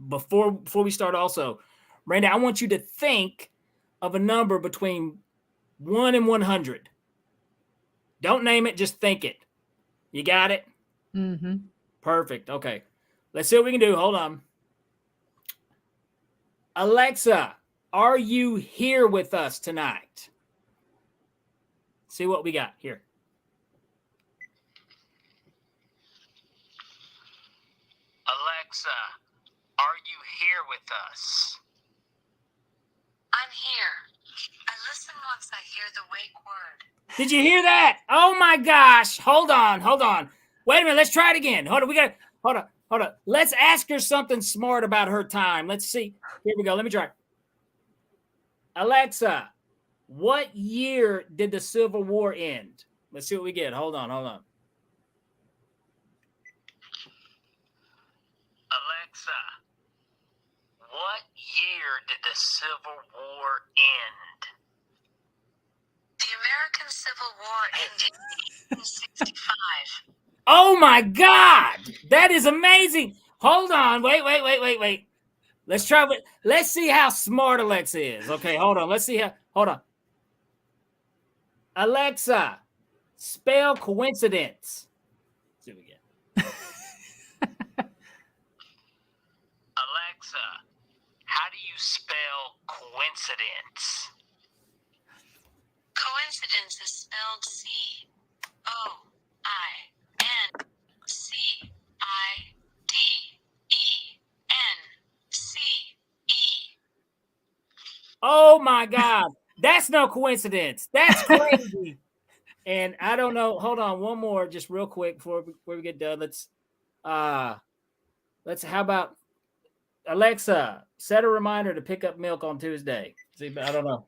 Before we start also, Miranda, I want you to think of a number between 1 and 100. Don't name it, just think it. You got it? Mm-hmm. Perfect. Okay. Let's see what we can do. Hold on. Alexa, are you here with us tonight? See what we got here. Alexa, are you here with us? I'm here. I listen once I hear the wake word. Did you hear that? Oh my gosh. Hold on. Wait a minute. Let's try it again. Hold on. Let's ask her something smart about her time. Let's see. Here we go. Let me try. Alexa, what year did the Civil War end? Let's see what we get. Hold on. Alexa, what year did the Civil War end? The American Civil War ended in 1865. Oh my God. That is amazing. Hold on. Wait. Let's try. Let's see how smart Alexa is. Okay, hold on. Hold on. Alexa, spell coincidence. Let's see what we get. Alexa, how do you spell coincidence? Coincidence is spelled C-O-I-N-C-E-N-C-E. Oh my God. That's no coincidence. That's crazy. And I don't know. Hold on. One more, just real quick before we get done. Let's How about Alexa, set a reminder to pick up milk on Tuesday. See, I don't know.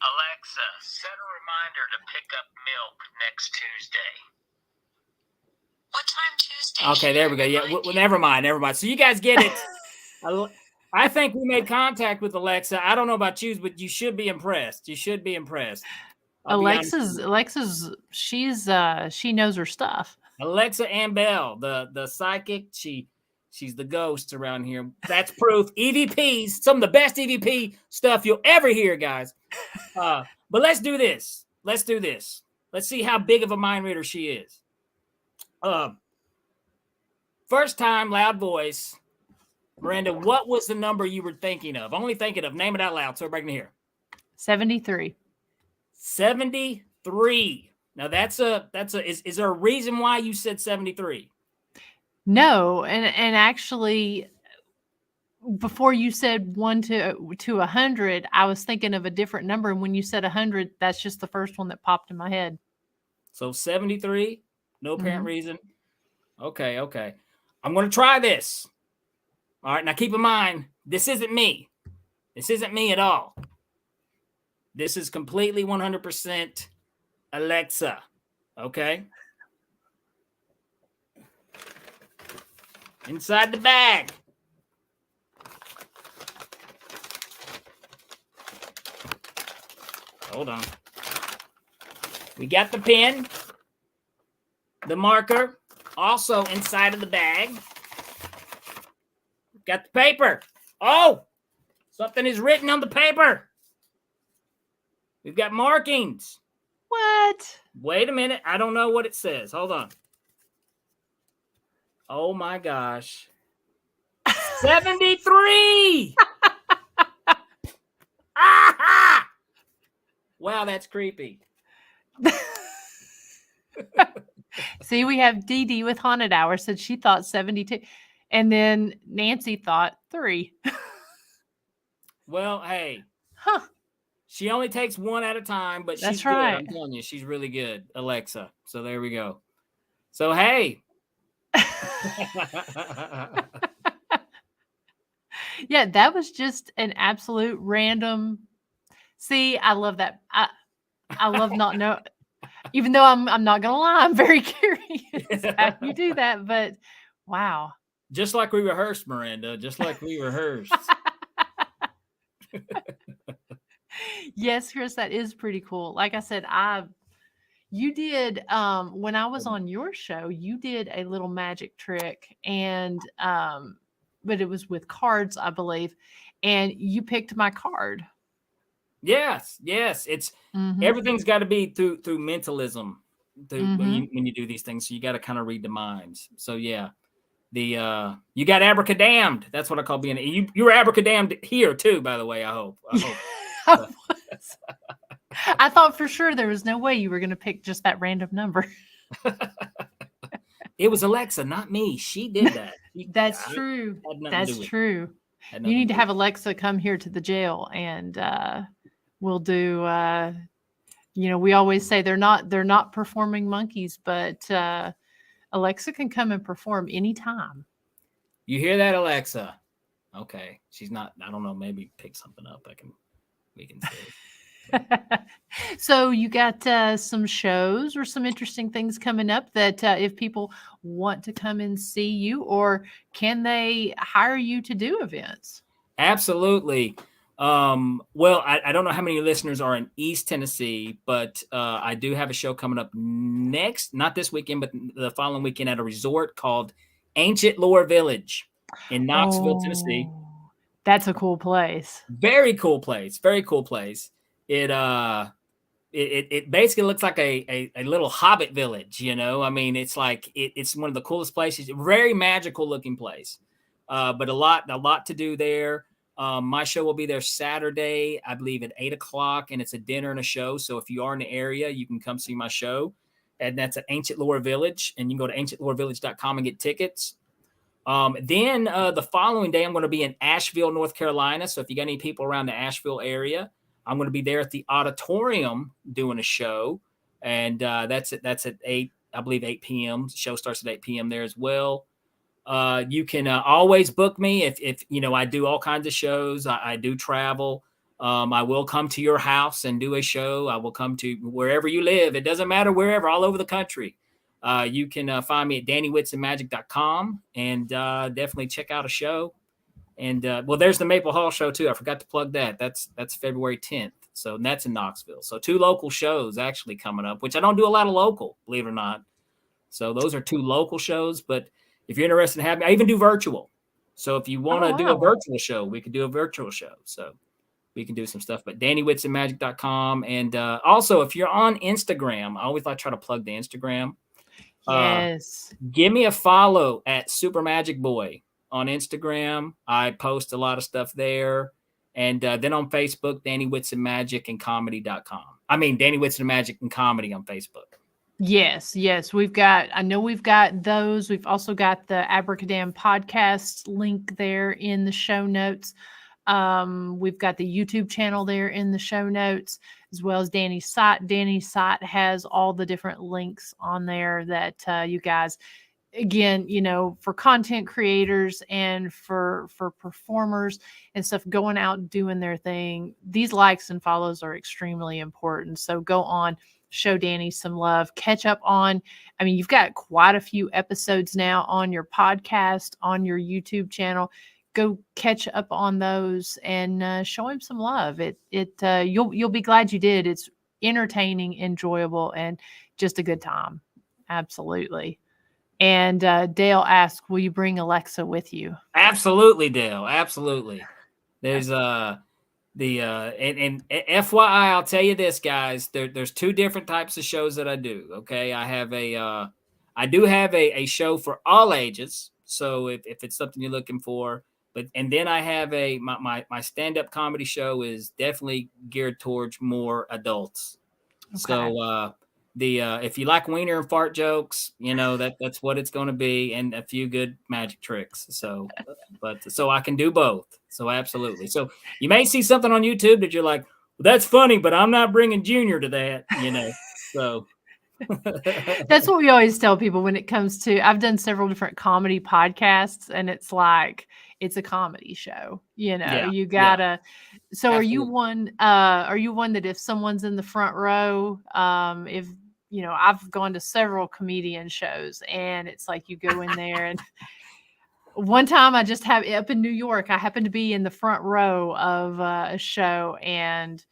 Alexa, set a reminder to pick up milk next Tuesday. What time Tuesday? Okay, there we go. Yeah, well, never mind. So you guys get it. I think we made contact with Alexa. I don't know about you, but you should be impressed. Alexa's she knows her stuff. Alexa and Bell, the psychic, she's the ghost around here. That's proof. EVPs, some of the best EVP stuff you'll ever hear, guys. But let's do this. Let's see how big of a mind reader she is. First time, loud voice. Miranda, what was the number you were thinking of? Only thinking of. Name it out loud so everybody can hear. 73. 73. Now is there a reason why you said 73? No, and actually, before you said 1 to 100, I was thinking of a different number. And when you said 100, that's just the first one that popped in my head. So 73, no apparent reason. Okay. I'm going to try this. All right, now keep in mind, this isn't me. This isn't me at all. This is completely 100% Alexa. Okay? Inside the bag. Hold on. We got the pen, the marker, also inside of the bag. Got the paper. Oh, something is written on the paper. We've got markings. What? Wait a minute. I don't know what it says. Hold on. Oh my gosh. 73. Ah! Wow, that's creepy. See, we have Dee Dee with Haunted Hour said she thought 72. And then Nancy thought 3. Well, hey. Huh. She only takes one at a time, but That's she's right. good. I'm telling you, she's really good, Alexa. So there we go. So, hey. Yeah, that was just an absolute random. See, I love that. I love not know. Even though I'm not gonna lie, I'm very curious how you do that. But wow. Just like we rehearsed, Miranda. Just like we rehearsed. Yes, Chris, that is pretty cool. Like I said, you did when I was on your show, you did a little magic trick, and but it was with cards, I believe, and you picked my card. Yes. It's everything's got to be through mentalism when you do these things. So you got to kind of read the minds. So yeah. You got abracadamned. That's what I call being. You were abracadamned here too, by the way. I hope. I thought for sure there was no way you were going to pick just that random number. It was Alexa, not me. She did that. That's true. That's true. You need to have Alexa come here to the jail, and we'll do. We always say they're not performing monkeys, but. Alexa can come and perform anytime. You hear that, Alexa? Okay. She's not, I don't know, maybe pick something up. We can see. So you got some shows or some interesting things coming up that if people want to come and see you, or can they hire you to do events? Absolutely. Well, I don't know how many listeners are in East Tennessee, but I do have a show coming up not this weekend, but the following weekend at a resort called Ancient Lore Village in Knoxville, Tennessee. That's a cool place. Very cool place. Very cool place. It basically looks like a little hobbit village, I mean, it's like it's one of the coolest places. Very magical looking place. But a lot to do there. My show will be there Saturday, I believe at 8:00, and it's a dinner and a show. So if you are in the area, you can come see my show. And that's at Ancient Lore Village. And you can go to ancientlorevillage.com and get tickets. Then the following day, I'm going to be in Asheville, North Carolina. So if you got any people around the Asheville area, I'm going to be there at the auditorium doing a show. And that's at 8 p.m. The show starts at 8 p.m. there as well. You can always book me if you know, I do all kinds of shows. I do travel. I will come to your house and do a show. I will come to wherever you live. It doesn't matter, wherever, all over the country. You can find me at DannyWhitsonMagic.com, and definitely check out a show. And well, there's the Maple Hall show too. I forgot to plug that. That's February 10th. So that's in Knoxville. So 2 local shows actually coming up, which I don't do a lot of local, believe it or not. So those are 2 local shows. But if you're interested in having, I even do virtual. So if you want to do a virtual show, we could do a virtual show. So we can do some stuff. But DannyWhitsonMagic.com. And also, if you're on Instagram, I always like to try to plug the Instagram. Yes. Give me a follow at supermagicboy on Instagram. I post a lot of stuff there. And then on Facebook, Danny Whitson Magic and Comedy.com. I mean, Danny Whitson Magic and Comedy on Facebook. Yes. I know we've got those. We've also got the Abracadamn podcast link there in the show notes. We've got the YouTube channel there in the show notes, as well as Danny's site. Danny's site has all the different links on there that you guys, again, you know, for content creators and for performers and stuff going out and doing their thing, these likes and follows are extremely important. So go on, show Danny some love, catch up on, I mean, you've got quite a few episodes now on your podcast, on your YouTube channel. Go catch up on those and show him some love. You'll be glad you did. It's entertaining, enjoyable, and just a good time. Absolutely. And Dale asked, will you bring Alexa with you? Absolutely, Dale. Absolutely. There's and FYI, I'll tell you this, guys. There's 2 different types of shows that I do. Okay, I do have a show for all ages. So if it's something you're looking for, and then I have my stand-up comedy show is definitely geared towards more adults. Okay. So if you like wiener and fart jokes, you know, that's what it's going to be, and a few good magic tricks. So I can do both. So absolutely. So you may see something on YouTube that you're like, well, that's funny, but I'm not bringing Junior to that, you know. So that's what we always tell people when it comes to, I've done several different comedy podcasts, and it's like, it's a comedy show, you know. Yeah, you gotta. Yeah. So absolutely. Are you one that if someone's in the front row, if you know, I've gone to several comedian shows, and it's like you go in there, and one time I just have up in New York, I happened to be in the front row of a show, and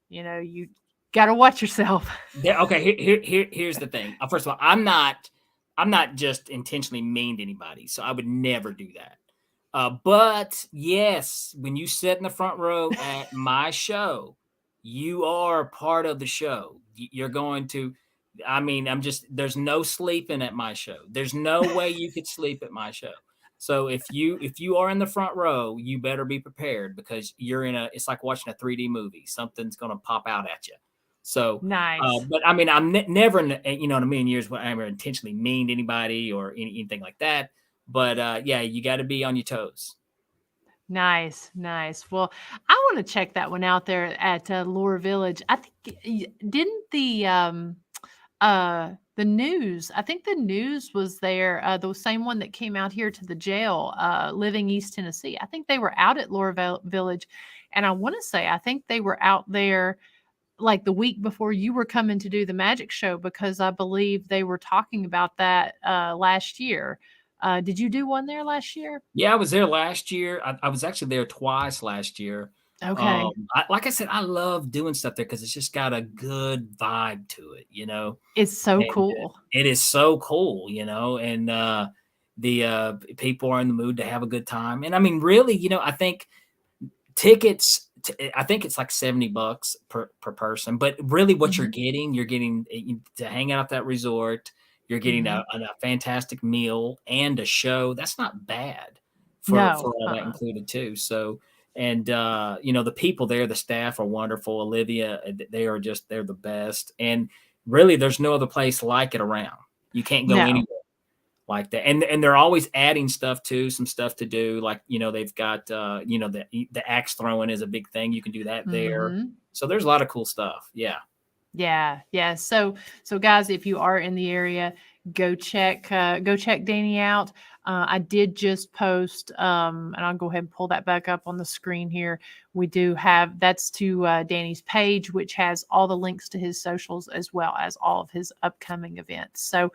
you know, you got to watch yourself. Okay, here's the thing. First of all, I'm not just intentionally mean to anybody, so I would never do that. But yes, when you sit in the front row at my show, you are part of the show. You're going to, I mean, there's no sleeping at my show. There's no way you could sleep at my show. So if you are in the front row, you better be prepared, because it's like watching a 3D movie. Something's going to pop out at you. So nice. But I mean, I'm never, you know, in a million years when I ever intentionally mean to anybody or anything like that. But yeah, you got to be on your toes. Nice. Well, I want to check that one out there at Lore Village. I think didn't the news? I think the news was there. The same one that came out here to the jail, Living East Tennessee. I think they were out at Lore Village, and I want to say I think they were out there like the week before you were coming to do the magic show, because I believe they were talking about that last year. Did you do one there last year? Yeah, I was there last year. I was actually there twice last year. Okay. Like I said, I love doing stuff there because it's just got a good vibe to it, you know. It's so cool. It is so cool, you know, and the people are in the mood to have a good time. And I mean, really, you know, I think tickets, I think it's like $70 per person, but really what you're getting to hang out at that resort. You're getting a fantastic meal and a show. That's not bad for all that included too. So, and you know, the people there, the staff are wonderful. Olivia, they're the best. And really, there's no other place like it around. You can't go anywhere like that. And they're always adding stuff too, some stuff to do. Like, you know, they've got you know, the axe throwing is a big thing. You can do that there. So there's a lot of cool stuff. Yeah. Yeah. So guys, if you are in the area, go check Danny out. I did just post, and I'll go ahead and pull that back up on the screen here. We do have, that's to Danny's page, which has all the links to his socials as well as all of his upcoming events. So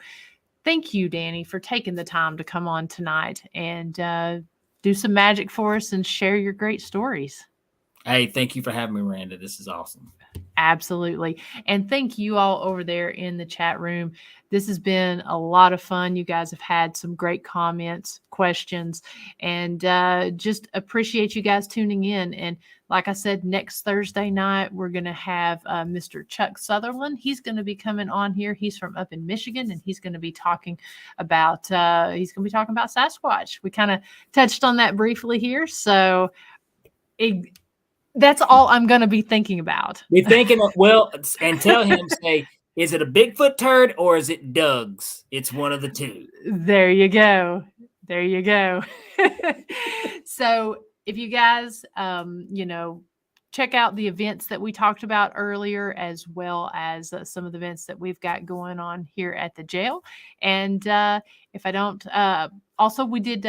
thank you, Danny, for taking the time to come on tonight and do some magic for us and share your great stories. Hey, thank you for having me, Miranda. This is awesome. Absolutely. And thank you all over there in the chat room. This has been a lot of fun. You guys have had some great comments, questions, and just appreciate you guys tuning in. And like I said, next Thursday night, we're going to have Mr. Chuck Sutherland. He's going to be coming on here. He's from up in Michigan, and he's going to be talking about Sasquatch. We kind of touched on that briefly here. So that's all I'm going to be thinking about. Be thinking, well, and tell him, say, is it a Bigfoot turd or is it Doug's? It's one of the two. There you go. There you go. So if you guys, check out the events that we talked about earlier, as well as some of the events that we've got going on here at the jail. And if I don't, also, we did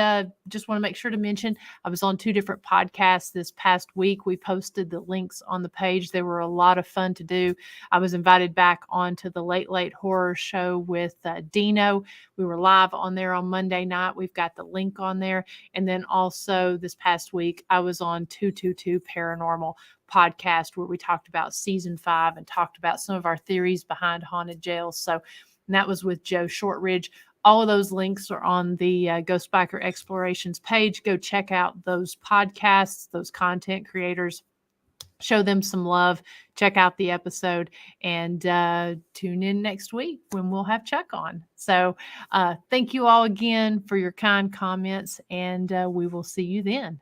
just want to make sure to mention, I was on 2 different podcasts this past week. We posted the links on the page. They were a lot of fun to do. I was invited back onto the Late Late Horror Show with Dino. We were live on there on Monday night. We've got the link on there. And then also this past week, I was on 222 Paranormal podcast, where we talked about season 5 and talked about some of our theories behind haunted jails. So, and that was with Joe Shortridge. All of those links are on the Ghost Biker Explorations page. Go check out those podcasts, those content creators. Show them some love. Check out the episode, and tune in next week when we'll have Chuck on. So thank you all again for your kind comments, and we will see you then.